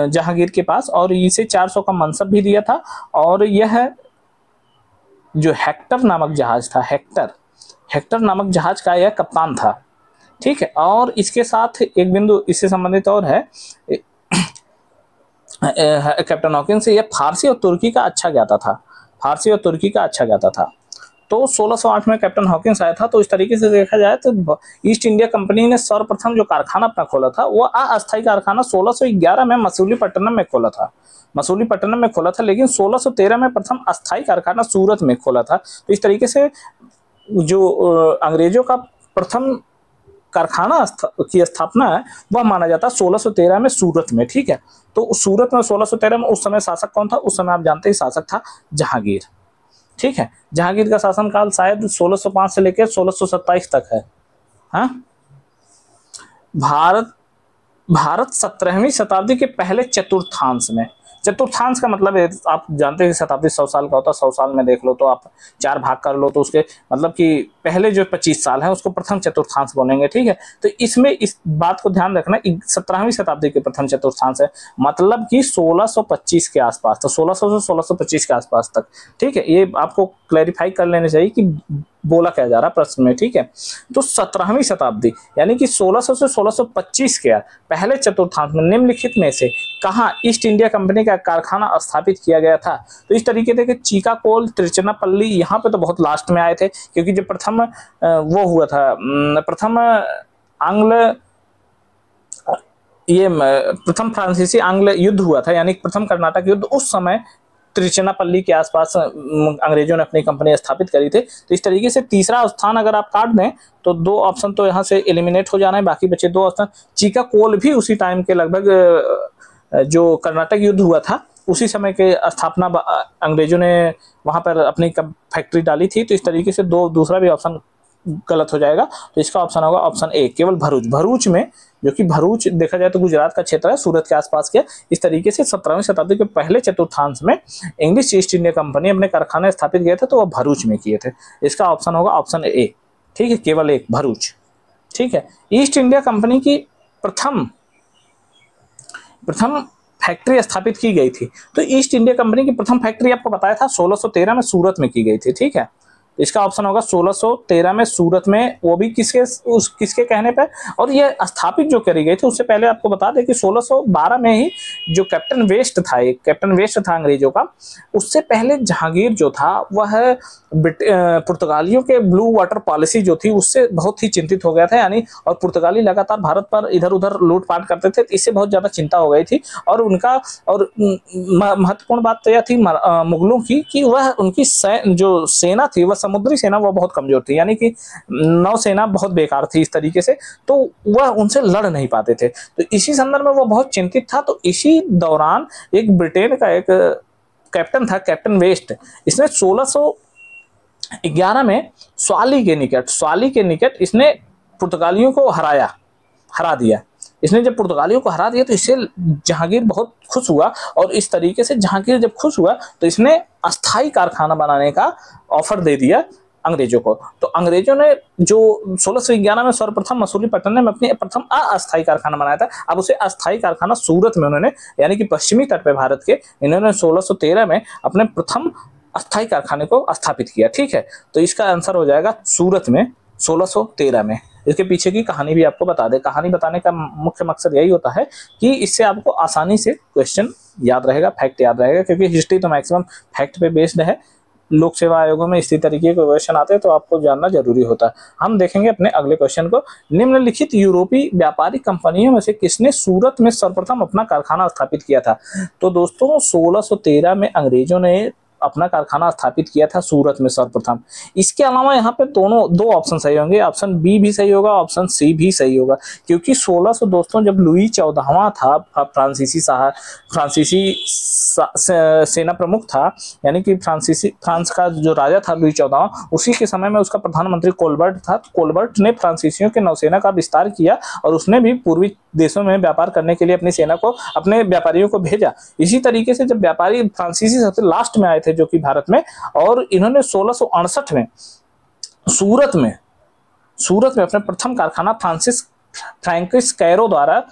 जहांगीर के पास, और इसे 400 का मनसब भी दिया था। और यह जो हेक्टर नामक जहाज था, हेक्टर नामक जहाज का यह कप्तान था। ठीक है, और इसके साथ एक बिंदु इससे संबंधित और है, कैप्टन हॉकिंस से यह फारसी और तुर्की का अच्छा ज्ञाता था। तो 1608 में कैप्टन हॉकिंस आया था। तो इस तरीके से देखा जाए तो ईस्ट इंडिया कंपनी ने सर्वप्रथम जो कारखाना अपना खोला था वो अस्थायी कारखाना 1611 में मसूलीपट्टनम में खोला था। लेकिन 1613 में प्रथम अस्थायी कारखाना सूरत में खोला था। तो इस तरीके से जो अंग्रेजों का प्रथम कारखाना की स्थापना है वह माना जाता है 1613 में सूरत में। ठीक है, तो सूरत में 1613 में उस समय शासक कौन था? उस समय आप जानते हैं शासक था जहांगीर। ठीक है, जहांगीर का शासनकाल शायद 1605 से लेकर 1627 तक है। हाँ, भारत 17वीं शताब्दी के पहले चतुर्थांश का मतलब है, आप जानते हैं शताब्दी 100 साल का होता है। 100 साल में देख लो तो आप 4 भाग कर लो तो उसके मतलब कि पहले जो 25 साल है उसको प्रथम चतुर्थांश बोलेंगे। ठीक है, तो इसमें इस बात को ध्यान रखना 17वीं शताब्दी के प्रथम चतुर्थांश है, मतलब कि 1625 के आसपास, तो 1600 से 1625 के आसपास तक। ठीक है, ये आपको क्लैरिफाई कर लेना चाहिए कि बोला क्या जा रहा प्रश्न में। ठीक है, तो 17वीं शताब्दी यानी कि 1600 से 1625 के पहले चतुर्थांश में निम्नलिखित में से कहाँ ईस्ट इंडिया कंपनी का कारखाना स्थापित किया गया था? तो इस तरीके से चीकाकोल, तिरुचिरापल्ली, यहाँ पे तो बहुत लास्ट में आए थे क्योंकि जो प्रथम वो हुआ था, प्रथम फ्रांसीसी आंग्ल युद्ध हुआ था, यानी प्रथम कर्नाटक युद्ध, उस समय तिरुचिरापल्ली के आसपास अंग्रेजों ने अपनी कंपनी स्थापित करी थी। तो इस तरीके से तीसरा स्थान अगर आप काट दें तो 2 ऑप्शन तो यहाँ से एलिमिनेट हो जाना है, बाकी बचे 2 ऑप्शन। चीकाकोल भी उसी टाइम के लगभग जो कर्नाटक युद्ध हुआ था उसी समय के स्थापना अंग्रेजों ने वहां पर अपनी फैक्ट्री डाली थी। तो इस तरीके से दूसरा भी ऑप्शन गलत हो जाएगा। तो इसका ऑप्शन होगा ऑप्शन ए, केवल भरूच में, जो कि भरूच देखा जाए तो गुजरात का क्षेत्र है, सूरत के आसपास के। इस तरीके से 17वीं शताब्दी के पहले चतुर्थांश में इंग्लिश ईस्ट इंडिया कंपनी अपने कारखाने स्थापित किए थे, तो वह भरूच में किए थे। इसका ऑप्शन होगा ऑप्शन ए। ठीक है, केवल एक, भरूच। ठीक है, ईस्ट इंडिया कंपनी की प्रथम फैक्ट्री स्थापित की गई थी। तो ईस्ट इंडिया कंपनी की प्रथम फैक्ट्री आपको बताया था 1613 में सूरत में की गई थी। ठीक है, इसका ऑप्शन होगा 1613 में सूरत में, वो भी किसके कहने पे। और ये स्थापित जो करी गई थी, उससे पहले आपको बता दें कि 1612 में ही जो कैप्टन वेस्ट था, एक कैप्टन वेस्ट था अंग्रेजों का, उससे पहले जहांगीर जो था वह पुर्तगालियों के ब्लू वाटर पॉलिसी जो थी उससे बहुत ही चिंतित हो गया था, यानी और पुर्तगाली लगातार भारत पर इधर उधर लूटपाट करते थे, इससे बहुत ज्यादा चिंता हो गई थी। और उनका और महत्वपूर्ण बात तो यह थी मुगलों की कि वह उनकी जो सेना थी, वह समुद्री सेना वह बहुत कमजोर थी, यानी कि नौसेना बहुत बेकार थी इस तरीके से, तो वह उनसे लड़ नहीं पाते थे। तो इसी संदर्भ में वह बहुत चिंतित था। तो इसी दौरान एक ब्रिटेन का एक कैप्टन था, कैप्टन वेस्ट, इसने 1611 में स्वाली के निकट इसने पुर्तगालियों को हरा दिया। इसने जब पुर्तगालियों को हरा दिया तो इससे जहांगीर बहुत खुश हुआ, और इस तरीके से जहांगीर जब खुश हुआ तो इसने अस्थाई कारखाना बनाने का ऑफर दे दिया अंग्रेजों को। तो अंग्रेजों ने जो 1611 में सर्वप्रथम मसूलीपट्टनम में अपनी प्रथम अस्थाई कारखाना बनाया था, अब उसे अस्थाई कारखाना सूरत में उन्होंने, यानी कि पश्चिमी तट पे भारत के, इन्होंने 1613 में अपने प्रथम अस्थाई कारखाने को स्थापित किया। ठीक है, तो इसका आंसर हो जाएगा सूरत में 1613 में। इसके पीछे की कहानी भी आपको बता दें। कहानी बताने का मुख्य मकसद यही होता है कि इससे आपको आसानी से क्वेश्चन याद रहेगा, फैक्ट याद रहेगा, क्योंकि हिस्ट्री तो मैक्सिमम फैक्ट पे बेस्ड है। लोक सेवा आयोगों में इसी तरीके के क्वेश्चन आते हैं, तो आपको जानना जरूरी होता है। हम देखेंगे अपने अगले क्वेश्चन को। निम्नलिखित यूरोपीय व्यापारिक कंपनियों में से किसने सूरत में सर्वप्रथम अपना कारखाना स्थापित किया था? तो दोस्तों 1613 में अंग्रेजों ने अपना कारखाना स्थापित किया था सूरत में सर्वप्रथम। इसके अलावा यहाँ पे दो ऑप्शन सही होंगे, ऑप्शन बी भी सही होगा, ऑप्शन सी भी सही होगा, क्योंकि 1600 दोस्तों जब लुई 14वां था, फ्रांसीसी सेना प्रमुख था, यानी कि फ्रांस का जो राजा था लुई 14वां, उसी के समय में उसका प्रधानमंत्री कोलबर्ट था। कोलबर्ट ने फ्रांसीसियों के नौसेना का विस्तार किया और उसने भी पूर्वी देशों में व्यापार करने के लिए अपनी सेना को, अपने व्यापारियों को भेजा। इसी तरीके से जब व्यापारी फ्रांसीसी सबसे लास्ट में आए थे जो कि भारत में, और इन्होंने 1668 में सूरत में अपने प्रथम कारखाना फ्रांसिस कैरो द्वारा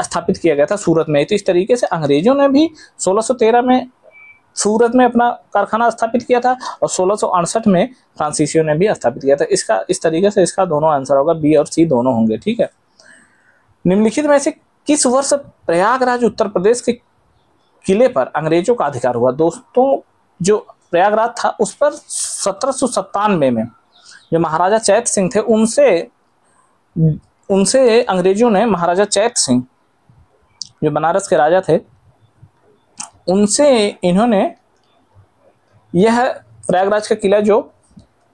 स्थापित किया गया था सूरत में। तो इस तरीके से अंग्रेजों ने भी 1613 में सूरत में अपना कारखाना स्थापित किया था और 1668 में फ्रांसीसियों ने भी स्थापित किया था। इसका इस तरीके से इसका दोनों आंसर होगा, बी और सी दोनों होंगे। ठीक है, निम्नलिखित में से किस वर्ष प्रयागराज उत्तर प्रदेश के किले पर अंग्रेजों का अधिकार हुआ? दोस्तों जो प्रयागराज था उस पर 1797 में जो महाराजा चैत सिंह थे, उनसे अंग्रेजों ने, महाराजा चैत सिंह जो बनारस के राजा थे, उनसे इन्होंने यह प्रयागराज का किला जो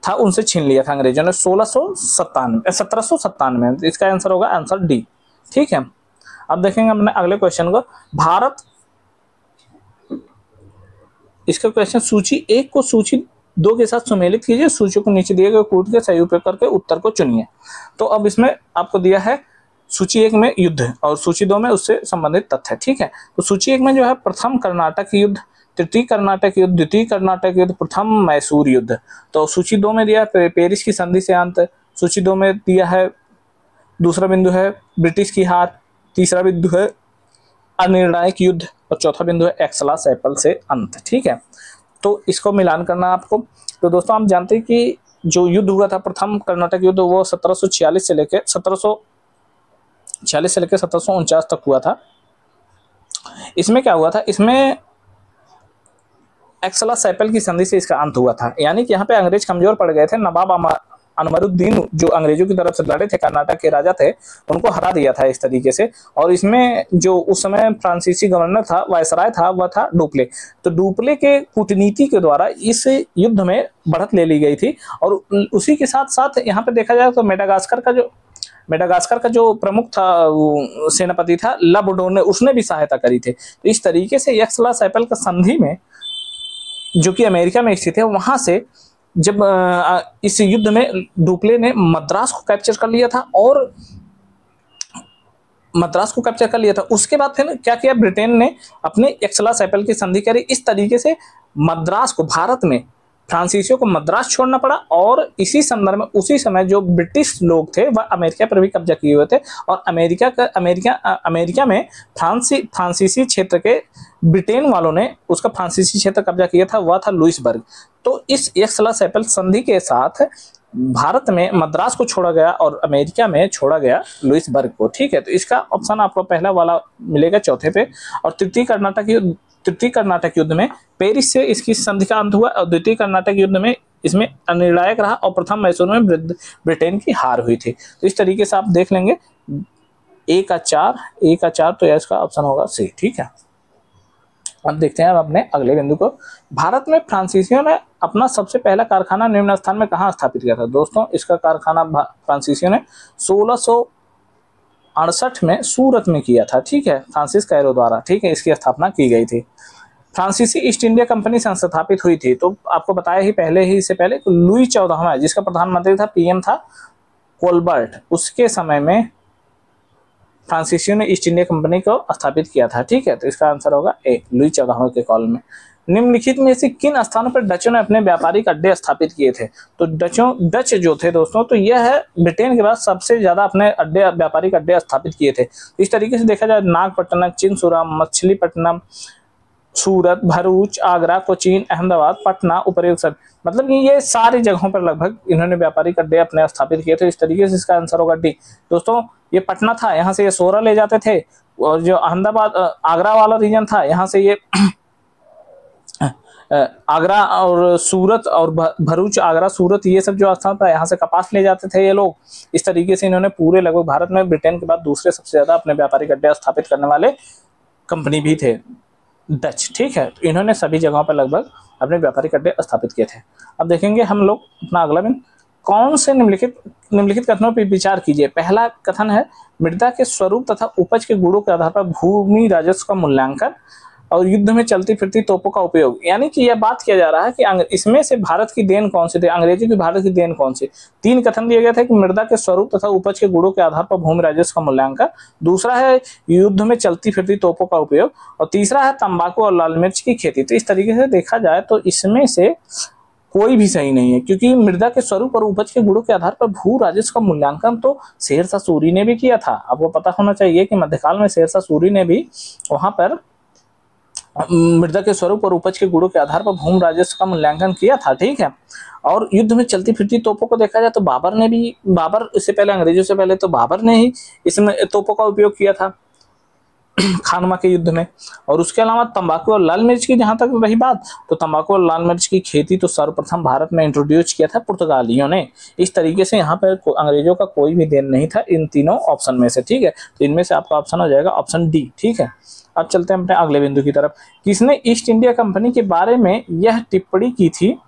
था उनसे छीन लिया था अंग्रेजों ने 1797 में। इसका आंसर होगा आंसर डी। ठीक है, अब देखेंगे अपने अगले क्वेश्चन को। भारत, इसका क्वेश्चन सूची 1 को सूची 2 के साथ सुमेलित कीजिए, सूची को नीचे दिए गए कूट के सही उपयोग करके उत्तर को चुनिए। तो अब इसमें आपको दिया है सूची 1 में युद्ध और सूची 2 में उससे संबंधित तथ्य। ठीक है, तो सूची 1 में जो है प्रथम कर्नाटक युद्ध, तृतीय कर्नाटक युद्ध, द्वितीय कर्नाटक युद्ध, प्रथम मैसूर युद्ध। तो सूची 2 में दिया है पेरिस की संधि से अंत, सूची 2 में दिया है दूसरा बिंदु है ब्रिटिश की हार, तीसरा बिंदु है अनिर्णायक युद्ध और चौथा बिंदु है एक्सला-सैपल से अंत। ठीक है, तो इसको मिलान करना आपको। तो दोस्तों आप जानते हैं कि जो युद्ध हुआ था प्रथम कर्नाटक युद्ध, वो 1746 से लेकर 1749 तक हुआ था। इसमें क्या हुआ था, इसमें एक्सला-सैपल की संधि से इसका अंत हुआ था, यानी कि यहाँ पे अंग्रेज कमजोर पड़ गए थे। नवाब अनवरुद्दीन जो अंग्रेजों की तरफ से लड़े थे, कर्नाटक के राजा थे, उनको हरा दिया था इस तरीके से। और इसमें जो उस समय फ्रांसीसी गवर्नर था, वायसराय था, वह था डुप्ले। तो डुप्ले के कूटनीति के द्वारा इस युद्ध में बढ़त ले ली गई थी। और उसी के साथ साथ यहाँ पे देखा जाए तो मेडागास्कर का जो प्रमुख था, सेनापति था ला बोडोन ने, उसने भी सहायता करी थी। तो इस तरीके से एक्सला-सैपल का संधि में, जो कि अमेरिका में स्थित है, वहां से जब इस युद्ध में डुप्ले ने मद्रास को कैप्चर कर लिया था उसके बाद फिर क्या किया, ब्रिटेन ने अपने एक्सला-सैपल की संधि करी। इस तरीके से मद्रास को, भारत में फ्रांसीसियों को मद्रास छोड़ना पड़ा, और इसी संदर्भ में उसी समय जो ब्रिटिश लोग थे वह अमेरिका पर भी कब्जा किए हुए थे, और अमेरिका में फ्रांसीसी क्षेत्र के ब्रिटेन वालों ने उसका फ्रांसीसी क्षेत्र कब्जा किया था, वह था लुइसबर्ग। तो इस एक्स-ला-चैपल संधि के साथ भारत में मद्रास को छोड़ा गया और अमेरिका में छोड़ा गया लुइसबर्ग को। ठीक है, तो इसका ऑप्शन आपको पहला वाला मिलेगा चौथे पे। और तृतीय कर्नाटक युद्ध में पेरिस से इसकी संधि का अंत हुआ, और द्वितीय कर्नाटक युद्ध में इसमें अनिर्णायक रहा, और प्रथम मैसूर में ब्रिटेन की हार हुई थी। तो इस तरीके से आप देख लेंगे ए का 4 तो इसका ऑप्शन होगा सी। ठीक है, अब देखते हैं अपने अगले बिंदु को। भारत में फ्रांसीसियों ने अपना सबसे पहला कारखाना निम्न स्थान में कहाँ स्थापित किया था? दोस्तों, इसका कारखाना फ्रांसीसियों ने 1668 में सूरत में किया था। ठीक है, फ्रांसिस कैरो द्वारा, ठीक है, इसकी स्थापना की गई थी। फ्रांसीसी ईस्ट इंडिया कंपनी संस्थापित हुई थी, तो आपको बताया ही इससे पहले लुई 14वां, जिसका प्रधानमंत्री था, पीएम था कोलबर्ट, उसके समय में फ्रांसीसियों ने ईस्ट इंडिया कंपनी को स्थापित किया था। ठीक है, तो इसका आंसर होगा ए, लुई 14वां के कॉल में। निम्नलिखित में से किन स्थानों पर डचों ने अपने व्यापारिक अड्डे स्थापित किए थे? तो डच जो थे दोस्तों, तो यह है ब्रिटेन के बाद सबसे ज्यादा अपने व्यापारिक अड्डे स्थापित किए थे। इस तरीके से देखा जाए, नागपट्टनम, चिनसुरा, मछलीपट्टनम, सूरत, भरूच, आगरा, कोचीन, अहमदाबाद, पटना, उपर्युक्त, मतलब कि ये सारी जगहों पर लगभग इन्होंने व्यापारिक अड्डे अपने स्थापित किए थे। इस तरीके से इसका आंसर होगा डी। दोस्तों, ये पटना था, यहाँ से ये सोरा ले जाते थे, और जो अहमदाबाद आगरा वाला रीजन था, यहाँ से ये आगरा और सूरत और भरूच, आगरा, सूरत, ये सब जो स्थान था, यहाँ से कपास ले जाते थे ये लोग। इस तरीके से इन्होंने पूरे लगभग भारत में ब्रिटेन के बाद दूसरे सबसे ज्यादा अपने व्यापारिक अड्डे स्थापित करने वाले कंपनी भी थे डच। ठीक है, तो इन्होंने सभी जगहों पर लगभग अपने व्यापारिक अड्डे स्थापित किए थे। अब देखेंगे हम लोग अपना अगला बिंदु, कौन से निम्नलिखित कथनों पर विचार कीजिए। पहला कथन है, मृदा के स्वरूप तथा उपज के गुणों के आधार पर भूमि राजस्व का मूल्यांकन और युद्ध में चलती फिरती तोपों का उपयोग। यानी कि यह बात किया जा रहा है कि इसमें से भारत की देन कौन सी थी, अंग्रेजों की भारत की देन कौन सी। 3 कथन दिए गए थे कि मृदा के स्वरूप तथा उपज के गुणों के आधार पर भूमि राजस्व का मूल्यांकन, दूसरा है युद्ध में चलती फिरती तोपों का उपयोग, और तीसरा है तंबाकू और लाल मिर्च की खेती। तो इस तरीके से देखा जाए तो इसमें से कोई भी सही नहीं है, क्योंकि मृदा के स्वरूप और उपज के गुणों के आधार पर भू राजस्व का मूल्यांकन तो शेरशाह सूरी ने भी किया था। आपको पता होना चाहिए कि मध्यकाल में शेरशाह सूरी ने भी वहां पर मृदा के स्वरूप और उपज के गुणों के आधार पर भूमि राजस्व का मूल्यांकन किया था। ठीक है, और युद्ध में चलती फिरती तोपों को देखा जाए तो बाबर इससे पहले, अंग्रेजों से पहले तो बाबर ने ही इसमें तोपों का उपयोग किया था खानवा के युद्ध में। और उसके अलावा तंबाकू और लाल मिर्च की जहां तक रही बात, तो तंबाकू और लाल मिर्च की खेती तो सर्वप्रथम भारत में इंट्रोड्यूस किया था पुर्तगालियों ने। इस तरीके से यहाँ पर अंग्रेजों का कोई भी देन नहीं था इन तीनों ऑप्शन में से। ठीक है, तो इनमें से आपका ऑप्शन हो जाएगा ऑप्शन डी। ठीक है, अब चलते हैं अपने अगले बिंदु की तरफ। किसने ईस्ट इंडिया कंपनी के बारे में यह टिप्पणी की थी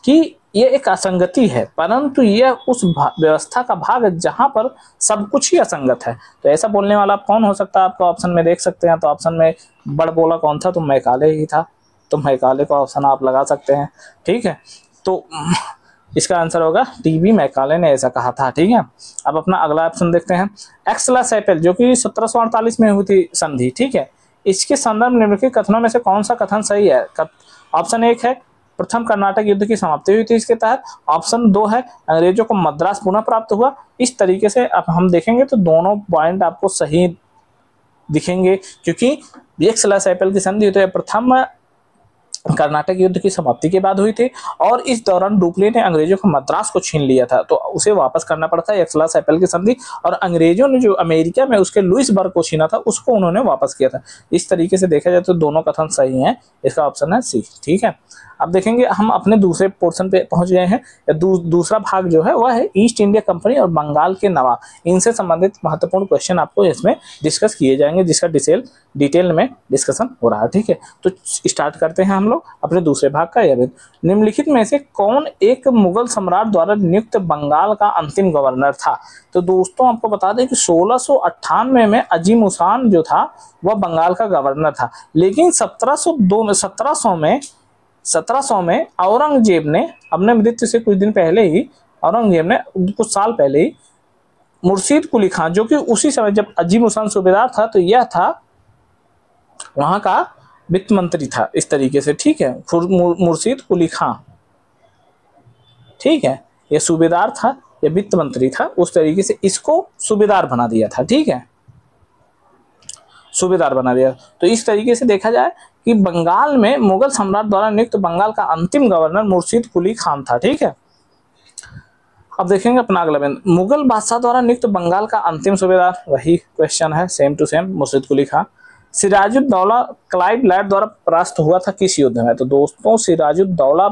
कि यह एक असंगति है, परंतु यह उस व्यवस्था का भाग है जहां पर सब कुछ ही असंगत है। तो ऐसा बोलने वाला कौन हो सकता है? आपको ऑप्शन में देख सकते हैं। तो ऑप्शन में बड़ बोला कौन था? तो मैकाले ही था। तो मैकाले का ऑप्शन आप लगा सकते हैं। ठीक है, तो इसका आंसर होगा टीबी मैकाले ने ऐसा कहा था। ठीक है, अब अपना अगला ऑप्शन देखते हैं। एक्स-ला-चैपल जो कि 1748 में हुई थी संधि। ठीक है, इसके संदर्भ निम्नलिखित कथनों में से कौन सा कथन सही है? ऑप्शन 1 है प्रथम कर्नाटक युद्ध की समाप्ति हुई थी इसके तहत। ऑप्शन 2 है अंग्रेजों को मद्रास पुनः प्राप्त हुआ। इस तरीके से अब हम देखेंगे तो दोनों पॉइंट आपको सही दिखेंगे, क्योंकि एक्स-ला-चैपल की संधि तो प्रथम कर्नाटक युद्ध की समाप्ति के बाद हुई थी, और इस दौरान डुप्ले ने अंग्रेजों को मद्रास को छीन लिया था, तो उसे वापस करना पड़ा था एक्स-ला-चैपल की संधि, और अंग्रेजों ने जो अमेरिका में उसके लुइसबर्ग को छीना था उसको उन्होंने वापस किया था। इस तरीके से देखा जाए तो दोनों कथन सही हैं। इसका ऑप्शन है सी। ठीक है, अब देखेंगे हम अपने दूसरे पोर्शन पे पहुंच गए हैं। दूसरा भाग जो है वह है ईस्ट इंडिया कंपनी और बंगाल के नवाब। इनसे संबंधित महत्वपूर्ण क्वेश्चन आपको इसमें डिस्कस किए जाएंगे, जिसका डिटेल में डिस्कशन हो रहा है। ठीक है, तो स्टार्ट करते हैं हम लोग अपने दूसरे भाग का। यह निम्नलिखित में से कौन एक मुगल सम्राट द्वारा नियुक्त बंगाल का अंतिम गवर्नर था? तो दोस्तों आपको बता दें कि 1698 में अजीम उसान जो था वह बंगाल का गवर्नर था, लेकिन 1700 में औरंगजेब ने अपने मृत्यु से कुछ दिन पहले ही, औरंगजेब ने कुछ साल पहले ही मुर्शीद कुली खान, जो कि उसी समय जब अजीम उसान सूबेदार था तो यह था वहां का वित्त मंत्री था। इस तरीके से, ठीक है, मुर्शीद कुली खान ठीक है, ये सूबेदार था, ये वित्त मंत्री था, उस तरीके से इसको सूबेदार बना दिया था, ठीक है, सूबेदार बना दिया। तो इस तरीके से देखा जाए कि बंगाल में मुगल सम्राट द्वारा नियुक्त बंगाल का अंतिम गवर्नर मुर्शिद कुली खान था, ठीक है। अब देखेंगे अपना अगला बिंदु, मुगल बादशाह द्वारा नियुक्त बंगाल का अंतिम सूबेदार, वही क्वेश्चन है सेम टू सेम, मुर्शिद कुली खान। सिराजुद्दौला क्लाइव लैड द्वारा परास्त हुआ था किस युद्ध में? तो दोस्तों सिराजुद्दौला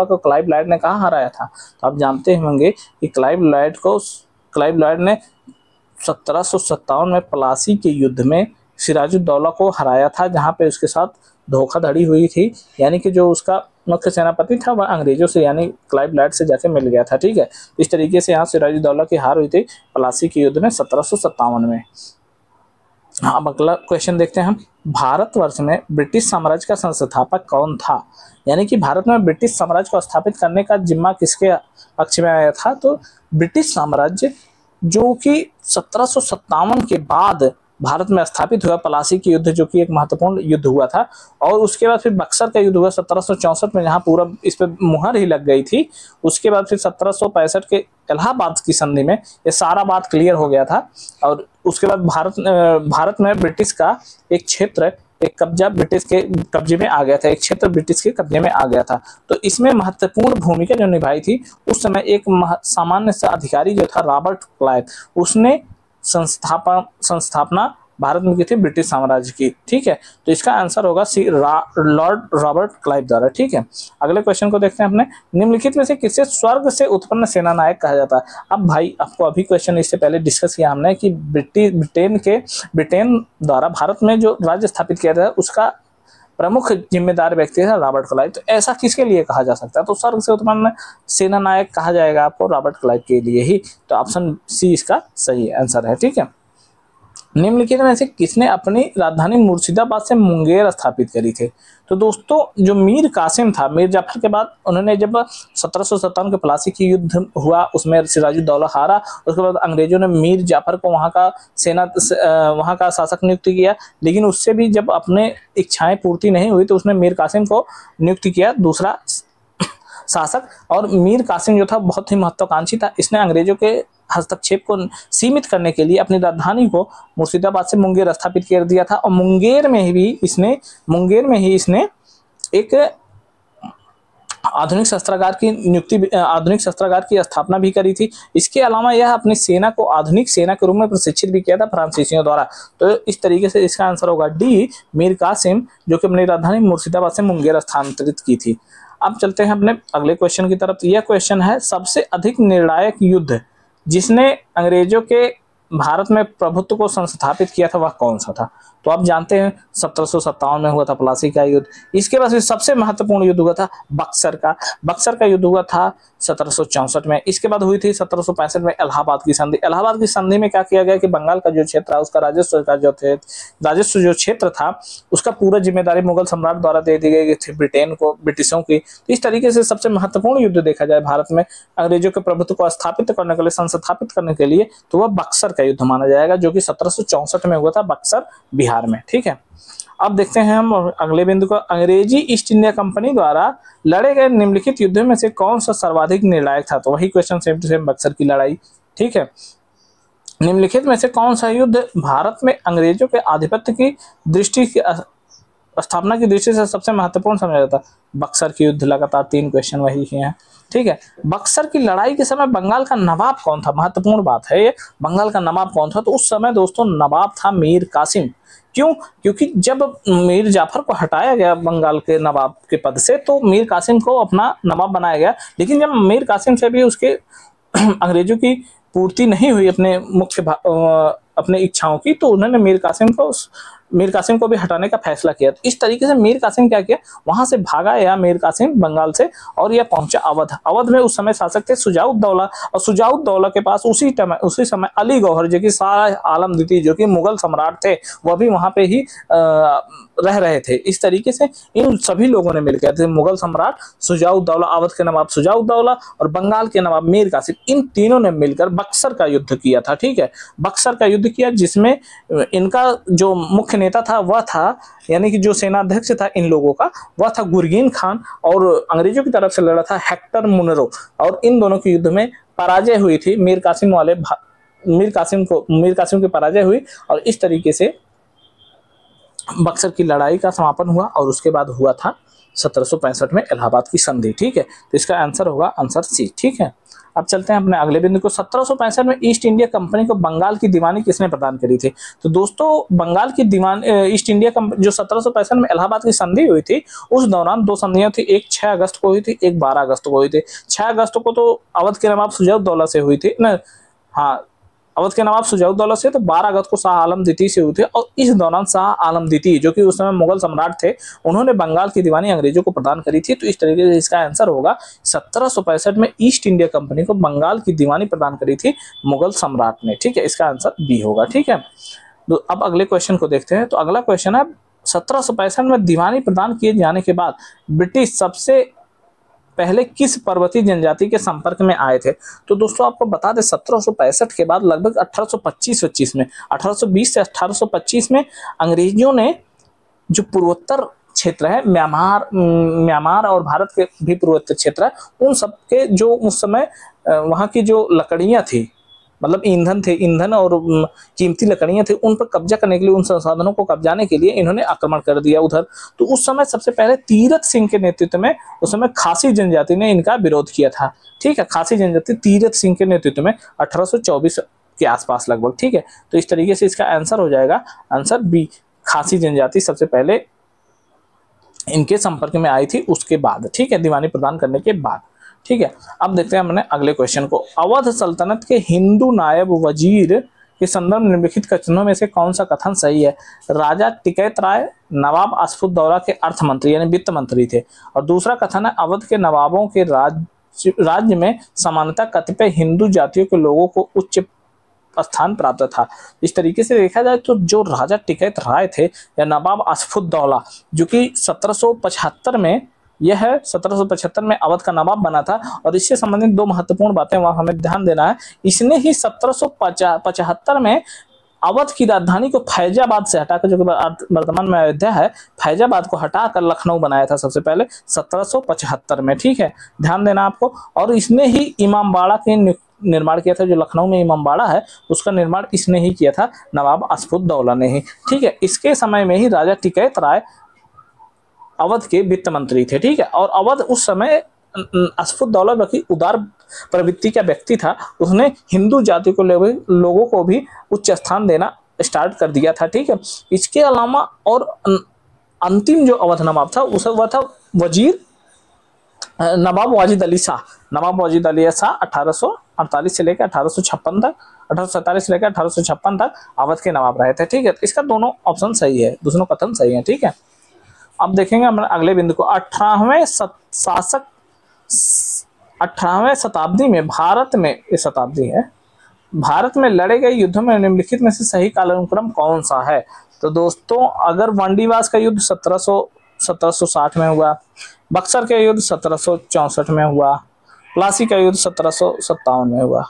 को क्लाइव लैड ने कहाँ हराया था? तो आप जानते होंगे कि क्लाइव लैड ने 1757 में प्लासी के युद्ध में सिराजुद्दौला को हराया था, जहां पे उसके साथ धोखाधड़ी हुई थी, यानी कि जो उसका मुख्य सेनापति था वह अंग्रेजों से यानी क्लाइव लैड से जाके मिल गया था, ठीक है। इस तरीके से यहाँ सिराजुद्दौला की हार हुई थी प्लासी के युद्ध में 1757 में। हाँ, अगला क्वेश्चन देखते हैं हम, भारतवर्ष में ब्रिटिश साम्राज्य का संस्थापक कौन था? यानी कि भारत में ब्रिटिश साम्राज्य को स्थापित करने का जिम्मा किसके पक्ष में आया था? तो ब्रिटिश साम्राज्य जो कि 1757 के बाद भारत में स्थापित हुआ, प्लासी की युद्ध जो कि एक महत्वपूर्ण युद्ध हुआ था, और उसके बाद फिर बक्सर का युद्ध हुआ 1764 में, जहां पूरा इस पे मुहर ही लग गई थी। उसके बाद फिर 1765 के इलाहाबाद की संधि में ये सारा बात क्लियर हो गया था, और उसके बाद भारत में ब्रिटिश का एक क्षेत्र ब्रिटिश के कब्जे में आ गया था, एक क्षेत्र ब्रिटिश के कब्जे में आ गया था। तो इसमें महत्वपूर्ण भूमिका जो निभाई थी उस समय एक सामान्य सा अधिकारी जो था रॉबर्ट क्लाइव, उसने संस्थापना भारत में की थी ब्रिटिश साम्राज्य की, ठीक है। तो इसका आंसर होगा सी, लॉर्ड रॉबर्ट क्लाइव द्वारा, ठीक है। अगले क्वेश्चन को देखते हैं अपने, निम्नलिखित में से किसे स्वर्ग से उत्पन्न सेना नायक कहा जाता है? अब भाई आपको अभी क्वेश्चन इससे पहले डिस्कस किया हमने कि ब्रिटेन द्वारा भारत में जो राज्य स्थापित किया था उसका प्रमुख जिम्मेदार व्यक्ति था रॉबर्ट क्लाइव। तो ऐसा किसके लिए कहा जा सकता है? तो स्वर्ग से उत्पन्न सेना नायक कहा जाएगा आपको रॉबर्ट क्लाइव के लिए ही। तो ऑप्शन सी इसका सही आंसर है, ठीक है। निम्नलिखित में से किसने अपनी राजधानी मुर्शिदाबाद से मुंगेर स्थापित करी थी? तो दोस्तों जो मीर कासिम था, मीर जाफर के बाद उन्होंने जब 1757 के प्लासी की युद्ध हुआ उसमें सिराजुद्दौला हारा, उसके बाद अंग्रेजों ने मीर जाफर को वहाँ का शासक नियुक्त किया, लेकिन उससे भी जब अपने इच्छाएं पूर्ति नहीं हुई तो उसने मीर कासिम को नियुक्त किया दूसरा शासक। और मीर कासिम जो था बहुत ही महत्वाकांक्षी था, इसने अंग्रेजों के हस्तक्षेप को सीमित करने के लिए अपनी राजधानी को मुर्शिदाबाद से मुंगेर स्थापित कर दिया था, और मुंगेर में ही इसने एक आधुनिक शस्त्रागार की स्थापना भी करी थी। इसके अलावा यह अपनी सेना को आधुनिक सेना के रूप में प्रशिक्षित भी किया था फ्रांसीसियों द्वारा। तो इस तरीके से इसका आंसर होगा डी, मीर कासिम, जो कि अपनी राजधानी मुर्शिदाबाद से मुंगेर स्थानांतरित की थी। अब चलते हैं अपने अगले क्वेश्चन की तरफ। यह क्वेश्चन है, सबसे अधिक निर्णायक युद्ध जिसने अंग्रेजों के भारत में प्रभुत्व को संस्थापित किया था वह कौन सा था? तो आप जानते हैं 1757 में हुआ था प्लासी का युद्ध। इसके बाद सबसे महत्वपूर्ण युद्ध हुआ था बक्सर का युद्ध हुआ था 1764 में। इसके बाद हुई थी 1765 में इलाहाबाद की संधि। इलाहाबाद की संधि में क्या किया गया कि बंगाल का जो क्षेत्र था उसका राजस्व जो क्षेत्र था उसका पूरा जिम्मेदारी मुगल सम्राट द्वारा दे दी गई थी ब्रिटिशों की। तो इस तरीके से सबसे महत्वपूर्ण युद्ध देखा जाए भारत में अंग्रेजों के प्रभुत्व को स्थापित करने के लिए, संस्थापित करने के लिए, तो वह बक्सर का युद्ध माना जाएगा, जो कि 1764 में हुआ था बक्सर बिहार में, ठीक है। अब देखते हैं हम अगले बिंदु को, अंग्रेजी ईस्ट इंडिया कंपनी द्वारा लड़े गए निम्नलिखित युद्धों में से कौन सा सर्वाधिक निर्णायक था? तो वही question same to same, Buxar की लड़ाई, ठीक है। निम्नलिखित में से कौन सा युद्ध भारत में अंग्रेजों के आधिपत्य की दृष्टि की स्थापना की दृष्टि से सबसे महत्वपूर्ण समझा जाता? बक्सर की युद्ध। लगातार 3 क्वेश्चन वही हैं, ठीक है। बक्सर की लड़ाई के समय बंगाल का नवाब कौन था? महत्वपूर्ण बात है ये, बंगाल का नवाब कौन था? तो उस समय दोस्तों नवाब था मीर कासिम। क्यों? क्योंकि जब मीर जाफर को हटाया गया बंगाल के नवाब के पद से तो मीर कासिम को अपना नवाब बनाया गया, लेकिन जब मीर कासिम से भी उसके अंग्रेजों की पूर्ति नहीं हुई अपने इच्छाओं की, तो उन्होंने मीर कासिम को भी हटाने का फैसला किया। तो इस तरीके से मीर कासिम क्या किया, वहां से भागा या मीर कासिम बंगाल से, और यह पहुंचा अवध में उस समय शासक थे सुजाउद्दौला, और सुजाउद्दौला के पास उसी समय अली गौहर जो कि शाह आलम द्वितीय जो कि मुगल सम्राट थे वह भी वहां पे ही रह रहे थे। इस तरीके से इन सभी लोगों ने मिलकर थे, मुगल सम्राट सुजाउद्दौला, अवध के नवाब सुजाउद्दौला और बंगाल के नवाब मीर कासिम, इन तीनों ने मिलकर बक्सर का युद्ध किया था, ठीक है। बक्सर का युद्ध किया जिसमें इनका जो मुख्य मुख्य नेता था वह था, यानी कि जो सेनाध्यक्ष था इन लोगों का, वह था गुरगीन खान, और अंग्रेजों की तरफ से लड़ा था हेक्टर मुनरो, और इन दोनों की युद्ध में पराजय हुई थी। मीर कासिम की पराजय हुई, और इस तरीके से बक्सर की लड़ाई का समापन हुआ, और उसके बाद हुआ था 1765 में इलाहाबाद की संधि। ठीक है, तो इसका आंसर होगा आंसर सी। ठीक है, अब चलते हैं अपने अगले बिंदु को। 1765 में ईस्ट इंडिया कंपनी को बंगाल की दीवानी किसने प्रदान करी थी? तो दोस्तों बंगाल की ईस्ट इंडिया कंपनी जो 1765 में इलाहाबाद की संधि हुई थी, उस दौरान दो संधियां थी, एक 6 अगस्त को हुई थी, एक 12 अगस्त को हुई थी। 6 अगस्त को तो अवध के नवाब शुजा-उद-दौला से हुई थी ना, हाँ अवध के नवाब शुजा-उद-दौला से, तो 12 अगस्त को शाह आलम द्वितीय से हुई थी। और इस दौरान शाह आलम द्वितीय जो कि उस समय मुगल सम्राट थे, उन्होंने बंगाल की दीवानी अंग्रेजों को प्रदान करी थी। तो इस तरीके से इसका आंसर होगा 1765 में ईस्ट इंडिया कंपनी को बंगाल की दीवानी प्रदान करी थी मुगल सम्राट ने। ठीक है, इसका आंसर बी होगा। ठीक है, तो अब अगले क्वेश्चन को देखते हैं। तो अगला क्वेश्चन है 1765 में दीवानी प्रदान किए जाने के बाद ब्रिटिश सबसे पहले किस पर्वतीय जनजाति के संपर्क में आए थे? तो दोस्तों आपको बता दें 1765 के बाद लगभग 1825 में 1820 से 1825 में अंग्रेजों ने जो पूर्वोत्तर क्षेत्र है, म्यांमार और भारत के भी पूर्वोत्तर क्षेत्र है, उन सब के जो उस समय वहाँ की जो लकड़ियाँ थी, मतलब ईंधन और कीमती लकड़ियां थी, उन पर कब्जा करने के लिए, उन संसाधनों को कब्जाने के लिए इन्होंने आक्रमण कर दिया उधर। तो उस समय सबसे पहले तीरथ सिंह के नेतृत्व में उस समय खासी जनजाति ने इनका विरोध किया था। ठीक है, खासी जनजाति तीरथ सिंह के नेतृत्व में 1824 के आसपास लगभग। ठीक है, तो इस तरीके से इसका आंसर हो जाएगा आंसर बी, खासी जनजाति सबसे पहले इनके संपर्क में आई थी उसके बाद। ठीक है, दीवानी प्रदान करने के बाद। ठीक है, अब देखते हैं हमने अगले क्वेश्चन को। अवध सल्तनत के हिंदू नायब वजीर के संदर्भ में निम्नलिखित कथनों में से कौन सा कथन सही है? राजा टिकैत राय नवाब आसफुद्दौला के अर्थ मंत्री यानी वित्त मंत्री थे। और दूसरा कथन है अवध के नवाबों के राज्य में समानता कतिपय हिंदू जातियों के लोगों को उच्च स्थान प्राप्त था। इस तरीके से देखा जाए तो जो राजा टिकैत राय थे या नवाब आसफुद्दौला, जो कि 1775 में यह 1775 में अवध का नवाब बना था, और इससे संबंधित दो महत्वपूर्ण बातें वहां हमें ध्यान देना है। इसने ही 1775 में अवध की राजधानी को फैजाबाद से हटाकर, जो कि वर्तमान में अयोध्या है, फैजाबाद को हटाकर लखनऊ बनाया था सबसे पहले 1775 में। ठीक है, ध्यान देना आपको। और इसने ही इमामबाड़ा के निर्माण किया था, जो लखनऊ में इमामबाड़ा है उसका निर्माण इसने ही किया था, नवाब आसफुद्दौला ने ही। ठीक है, इसके समय में ही राजा टिकैत राय अवध के वित्त मंत्री थे। ठीक है, और अवध उस समय आसफुद्दौला बल्कि उदार प्रवृत्ति का व्यक्ति था, उसने हिंदू जाति को लोगों को भी उच्च स्थान देना स्टार्ट कर दिया था। ठीक है, इसके अलावा और अंतिम जो अवध नवाब था वह था वजीर नवाब वाजिद अली शाह। नवाब वाजिद अली शाह 1848 से लेकर 1856 तक, 1847 से लेकर 1856 तक अवध के नवाब रहे थे। ठीक है, इसका दोनों ऑप्शन सही है, दोनों कथन सही है। ठीक है, अब देखेंगे हम अगले बिंदु को। 18वें शताब्दी में भारत में लड़े गए युद्धों में निम्नलिखित में से सही कालानुक्रम कौन सा है? तो दोस्तों अगर वंडीवास का युद्ध 1760 में हुआ, बक्सर का युद्ध 1764 में हुआ, प्लासी का युद्ध 1757 में हुआ,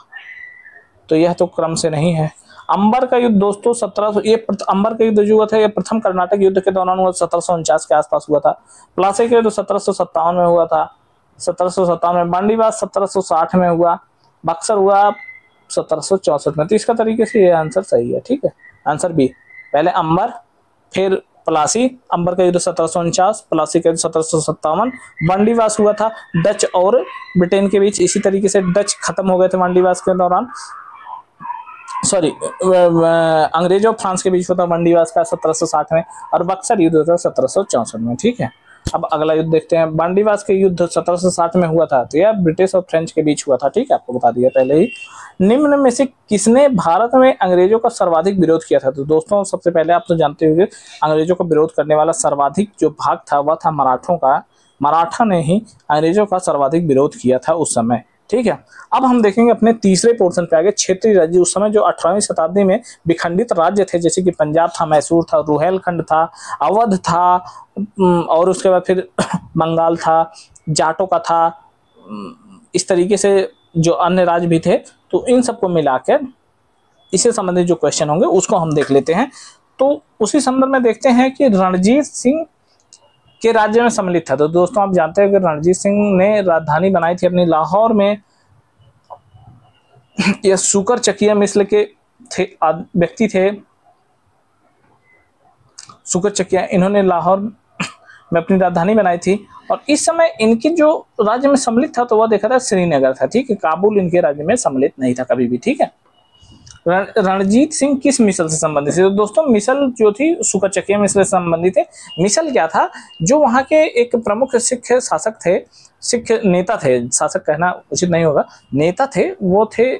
तो यह तो क्रम से नहीं है। अंबर का युद्ध दोस्तों अंबर का युद्ध जो हुआ था ये प्रथम कर्नाटक युद्ध के दौरान हुआ, 1749 के आसपास हुआ था। प्लासी का युद्ध 1757 में हुआ था, 1757 में। बंडीवास 1760 में हुआ, बक्सर हुआ 1764 में। तो इसका तरीके से ये आंसर सही है। ठीक है, आंसर बी, पहले अंबर फिर प्लासी। अंबर का युद्ध 1749, प्लासी का युद्ध 1757। बंडीवास हुआ था डच और ब्रिटेन के बीच, इसी तरीके से डच खत्म हो गए थे बंडीवास के दौरान, सॉरी अंग्रेज और फ्रांस के बीच होता बंडीवास का 1760 में, और बक्सर युद्ध होता 1764 में। ठीक है, अब अगला युद्ध देखते हैं। बंडीवास के युद्ध 1760 में हुआ था, तो यह ब्रिटिश और फ्रेंच के बीच हुआ था। ठीक है, आपको बता दिया पहले ही। निम्न में से किसने भारत में अंग्रेजों का सर्वाधिक विरोध किया था? तो दोस्तों सबसे पहले आप तो जानते होंगे अंग्रेजों का विरोध करने वाला सर्वाधिक जो भाग था वह था मराठों का। मराठा ने ही अंग्रेजों का सर्वाधिक विरोध किया था उस समय। ठीक है, अब हम देखेंगे अपने तीसरे पोर्शन पे आगे। क्षेत्रीय राज्य उस समय जो 18वीं शताब्दी में विखंडित राज्य थे, जैसे कि पंजाब था, मैसूर था, रुहेलखंड था, अवध था, और उसके बाद फिर बंगाल था, जाटों का था, इस तरीके से जो अन्य राज्य भी थे। तो इन सबको मिलाकर इससे संबंधित जो क्वेश्चन होंगे उसको हम देख लेते हैं। तो उसी संदर्भ में देखते हैं कि रणजीत सिंह के राज्य में सम्मिलित था। तो दोस्तों आप जानते हैं कि रणजीत सिंह ने राजधानी बनाई थी अपनी लाहौर में। ये शुकर चकिया मिस्र के व्यक्ति थे, शुकर चकिया, इन्होंने लाहौर में अपनी राजधानी बनाई थी। और इस समय इनकी जो राज्य में सम्मिलित था तो वह देखा था श्रीनगर था, ठीक है, काबुल इनके राज्य में सम्मिलित नहीं था कभी भी, ठीक है। रणजीत सिंह किस मिसल से संबंधित थे? तो दोस्तों मिसल जो थी शुकर चकिया मिसल से संबंधित थे। मिसल क्या था? जो वहाँ के एक प्रमुख सिख शासक थे, सिख नेता थे, शासक कहना उचित नहीं होगा, नेता थे, वो थे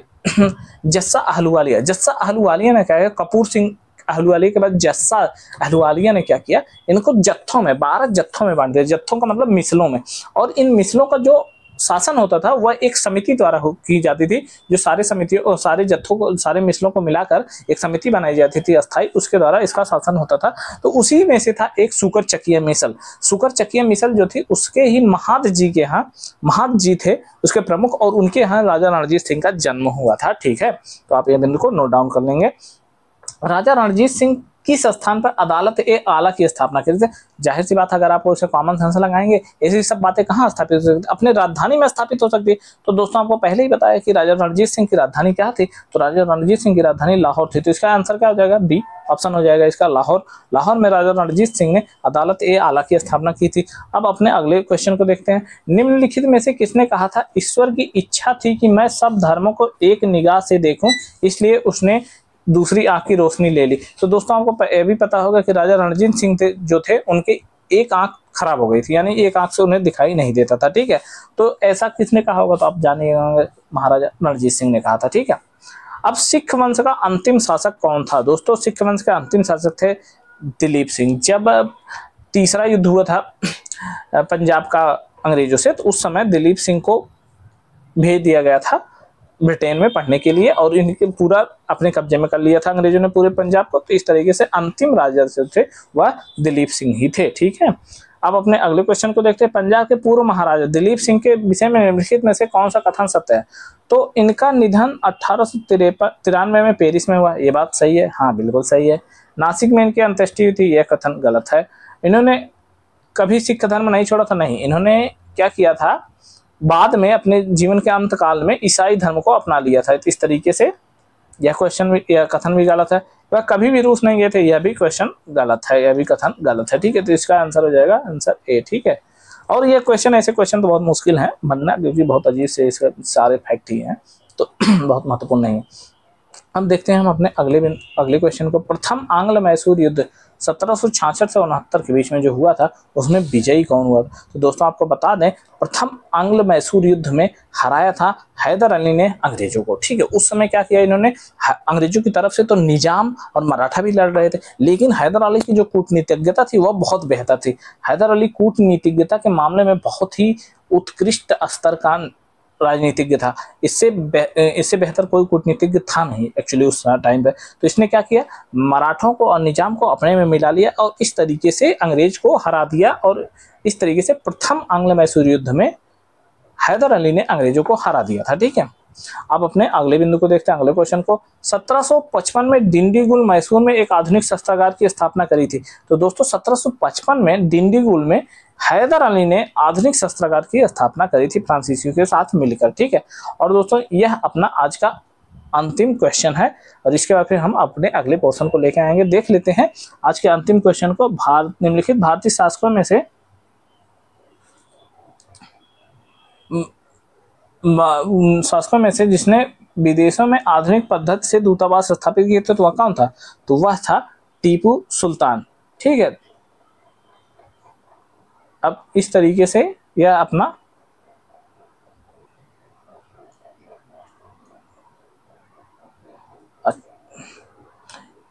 जस्सा अहलुवालिया। जस्सा अहलुवालिया ने क्या किया, कपूर सिंह अहलुवालिया के बाद जस्सा अहलुवालिया ने क्या किया, इनको जत्थों में 12 जत्थों में बांट दिया। जत्थों का मतलब मिसलों में। और इन मिसलों का जो शासन होता था वह एक समिति द्वारा की जाती थी, जो सारे समितियों और सारे जत्थों को, सारे मिसलों को मिलाकर एक समिति बनाई जाती थी अस्थायी, उसके द्वारा इसका शासन होता था। तो उसी में से था एक शुकर चकिया मिसल। शुकर चकिया मिसल जो थी उसके ही महाद जी के यहाँ, महाद जी थे उसके प्रमुख, और उनके यहाँ राजा रणजीत सिंह का जन्म हुआ था, ठीक है। तो आप ये दिन को नोट डाउन कर लेंगे। राजा रणजीत सिंह किस स्थान पर अदालत ए आला की स्थापना करी थी? जाहिर सी बात, अगर आप उसे कॉमन सेंस लगाएंगे, ऐसी सब बातें कहाँ स्थापित हो सकती, अपने राजधानी में स्थापित हो सकती है। तो दोस्तों आपको पहले ही बताया कि राजा रणजीत सिंह की राजधानी क्या थी, तो राजा रणजीत सिंह की राजधानी लाहौर थी। तो इसका आंसर क्या हो जाएगा? बी ऑप्शन हो जाएगा इसका, लाहौर। लाहौर में राजा रणजीत सिंह ने अदालत ए आला की स्थापना की थी। अब अपने अगले क्वेश्चन को देखते हैं। निम्नलिखित में से किसने कहा था ईश्वर की इच्छा थी कि मैं सब धर्मों को एक निगाह से देखूं, इसलिए उसने दूसरी आंख की रोशनी ले ली? तो दोस्तों आपको यह भी पता होगा कि राजा रणजीत सिंह जो थे उनके एक आंख खराब हो गई थी, यानी एक आंख से उन्हें दिखाई नहीं देता था, ठीक है। तो ऐसा किसने कहा होगा? तो आप जानिएगा, महाराजा रणजीत सिंह ने कहा था, ठीक है। अब सिख वंश का अंतिम शासक कौन था? दोस्तों सिख वंश के अंतिम शासक थे दिलीप सिंह। जब तीसरा युद्ध हुआ था पंजाब का अंग्रेजों से, तो उस समय दिलीप सिंह को भेज दिया गया था ब्रिटेन में पढ़ने के लिए, और इनके पूरा अपने कब्जे में कर लिया था अंग्रेजों ने पूरे पंजाब को। तो इस तरीके से अंतिम राजा जो थे वह दिलीप सिंह ही थे, ठीक है। अब अपने अगले क्वेश्चन को देखते हैं। पंजाब के पूर्व महाराजा दिलीप सिंह के विषय में निम्नलिखित में से कौन सा कथन सत्य है? तो इनका निधन 1893 में पेरिस में हुआ, ये बात सही है? हाँ बिल्कुल सही है। नासिक में इनकी अंत्येष्टि हुई थी, यह कथन गलत है। इन्होंने कभी सिख धर्म नहीं छोड़ा था, नहीं। इन्होंने क्या किया था, बाद में अपने जीवन के अंत काल में ईसाई धर्म को अपना लिया था। इस तरीके से यह क्वेश्चन भी, यह कथन भी गलत है। वह कभी भी रूस नहीं गए थे, यह भी क्वेश्चन गलत है, यह भी कथन गलत है, ठीक है। तो इसका आंसर हो जाएगा आंसर ए, ठीक है। और ये क्वेश्चन, ऐसे क्वेश्चन तो बहुत मुश्किल है बनना, क्योंकि बहुत अजीब से इसके सारे फैक्ट ही हैं, तो बहुत महत्वपूर्ण नहीं है। अब देखते हैं हम अपने अगले क्वेश्चन को। प्रथम आंग्ल मैसूर युद्ध 1766 से 69 के बीच में जो हुआ था, उसमें विजयी कौन हुआ? तो दोस्तों आपको बता दें, प्रथम आंग्ल मैसूर युद्ध में हराया था हैदर अली ने अंग्रेजों को, ठीक है। उस समय क्या किया इन्होंने, अंग्रेजों की तरफ से तो निजाम और मराठा भी लड़ रहे थे, लेकिन हैदर अली की जो कूटनीतिज्ञता थी वह बहुत बेहतर थी। हैदर अली कूटनीतिज्ञता के मामले में बहुत ही उत्कृष्ट स्तर का राजनीतिज्ञ था। इससे बेहतर कोई कूटनीतिज्ञ था नहीं एक्चुअली उस टाइम पे। तो इसने क्या किया, मराठों को और निजाम को अपने में मिला लिया और इस तरीके से अंग्रेज को हरा दिया, और इस तरीके से प्रथम आंग्ल मैसूर युद्ध में हैदर अली ने अंग्रेजों को हरा दिया था, ठीक है। अब अपने अगले बिंदु को देखते हैं, अगले क्वेश्चन को। 1755 में डिंडीगुल मैसूर में एक आधुनिक शस्त्रागार की स्थापना करी थी। तो दोस्तों 1755 में डिंडीगुल में हैदर अली ने आधुनिक शस्त्रागार की स्थापना करी थी फ्रांसीसियों के साथ मिलकर, ठीक है। और दोस्तों यह अपना आज का अंतिम क्वेश्चन है, और इसके बाद फिर हम अपने अगले पोर्शन को लेकर आएंगे। देख लेते हैं आज के अंतिम क्वेश्चन को। निम्नलिखित भारतीय शासकों में से जिसने विदेशों में आधुनिक पद्धति से दूतावास स्थापित किए थे, तो वह कौन था? तो वह था टीपू सुल्तान, ठीक है। अब इस तरीके से यह अपना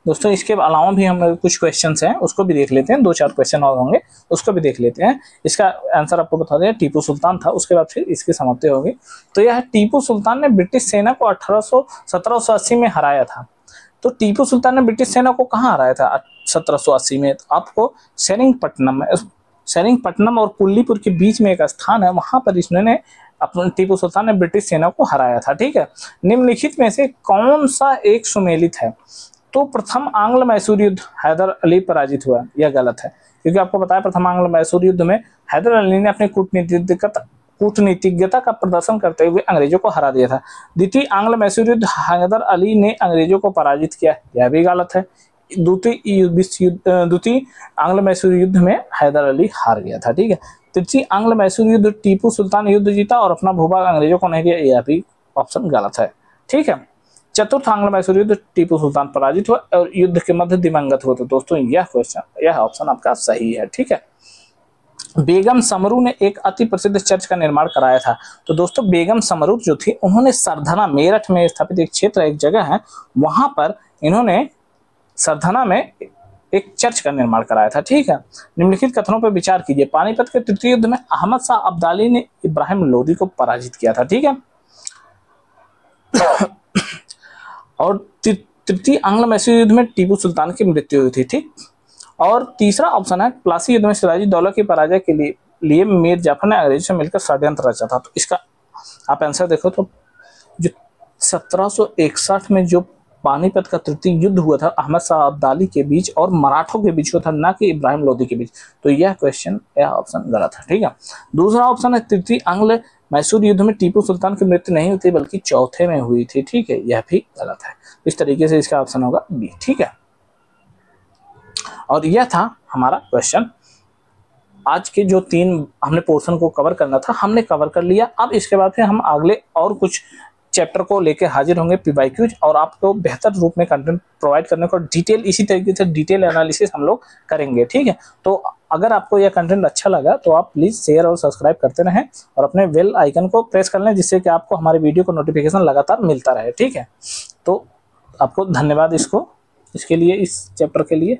दोस्तों इसके अलावा भी हम कुछ क्वेश्चंस हैं उसको भी देख लेते हैं, 2-4 क्वेश्चन और होंगे उसको भी देख लेते हैं। इसका आंसर आपको बता दें, टीपू सुल्तान था, उसके बाद फिर इसकी समाप्ति होगी। तो यह टीपू सुल्तान ने ब्रिटिश सेना को 1780 में हराया था। तो टीपू सुल्तान ने ब्रिटिश सेना को कहाँ हराया था 1780 में? तो आपको सेरिंगपट्टनम और कुल्लीपुर के बीच में एक स्थान है, वहां पर इसने अपने टीपू सुल्तान ने ब्रिटिश सेना को हराया था, ठीक है। निम्नलिखित में से कौन सा एक सुमेलित है? तो प्रथम आंग्ल मैसूर युद्ध हैदर अली पराजित हुआ, यह गलत है, क्योंकि आपको बताया प्रथम आंग्ल मैसूर युद्ध में हैदर अली ने अपने कूटनीतिज्ञता का प्रदर्शन करते हुए अंग्रेजों को हरा दिया था। द्वितीय आंग्ल मैसूर युद्ध हैदर अली ने अंग्रेजों को पराजित किया, यह भी गलत है। द्वितीय आंग्ल मैसूर युद्ध में हैदर अली हार गया था, ठीक है। तृतीय आंग्ल मैसूर युद्ध टीपू सुल्तान युद्ध जीता और अपना भूभाग अंग्रेजों को नहीं दिया, यह भी ऑप्शन गलत है, ठीक है। चतुर्थ आंग्ल मैसूर युद्ध टीपू सुल्तान पराजित हुआ और युद्ध के मध्य दिवंगत हुआ। तो दोस्तों यह ऑप्शन आपका सही है, ठीक है। बेगम समरू ने एक अति प्रसिद्ध चर्च का निर्माण कराया था। तो दोस्तों बेगम समरू जो थी उन्होंने सरधना, मेरठ में स्थापित एक क्षेत्र, एक जगह है, वहां पर इन्होंने सरधना में एक चर्च का निर्माण कराया था, ठीक है। निम्नलिखित कथनों पर विचार कीजिए। पानीपत के तृतीय युद्ध में अहमद शाह अब्दाली ने इब्राहिम लोदी को पराजित किया था, ठीक है। और तृतीय आंग्ल मैसूर युद्ध में टीपू सुल्तान की मृत्यु हुई थी, ठीक। और तीसरा ऑप्शन है प्लासी युद्ध में सिराजी दौला की पराजय के लिए मीर जाफर ने अंग्रेजों से मिलकर षड्यंत्र रचा था। तो इसका आप आंसर देखो तो जो 1761 में जो पानीपत का तृतीय युद्ध हुआ था अहमद शाह अब्दाली के बीच और मराठों के बीच हुआ था, ना कि इब्राहिम लोदी के बीच। तो यह ऑप्शन गलत है, ठीक है। दूसरा ऑप्शन है तृतीय आंग्ल मैसूर युद्ध में टीपू सुल्तान की मृत्यु नहीं हुई थी बल्कि चौथे में हुई थी, ठीक है, यह भी गलत है। इस तरीके से इसका ऑप्शन होगा बी, ठीक है। और यह था हमारा क्वेश्चन। आज के जो 3 हमने पोर्शन को कवर करना था हमने कवर कर लिया। अब इसके बाद फिर हम अगले और कुछ चैप्टर को लेके हाजिर होंगे PYQs, और आपको बेहतर रूप में कंटेंट प्रोवाइड करने को डिटेल, इसी तरीके से डिटेल एनालिसिस हम लोग करेंगे, ठीक है। तो अगर आपको यह कंटेंट अच्छा लगा तो आप प्लीज़ शेयर और सब्सक्राइब करते रहें और अपने बेल आइकन को प्रेस कर लें, जिससे कि आपको हमारे वीडियो को नोटिफिकेशन लगातार मिलता रहे, ठीक है। तो आपको धन्यवाद इसके लिए, इस चैप्टर के लिए।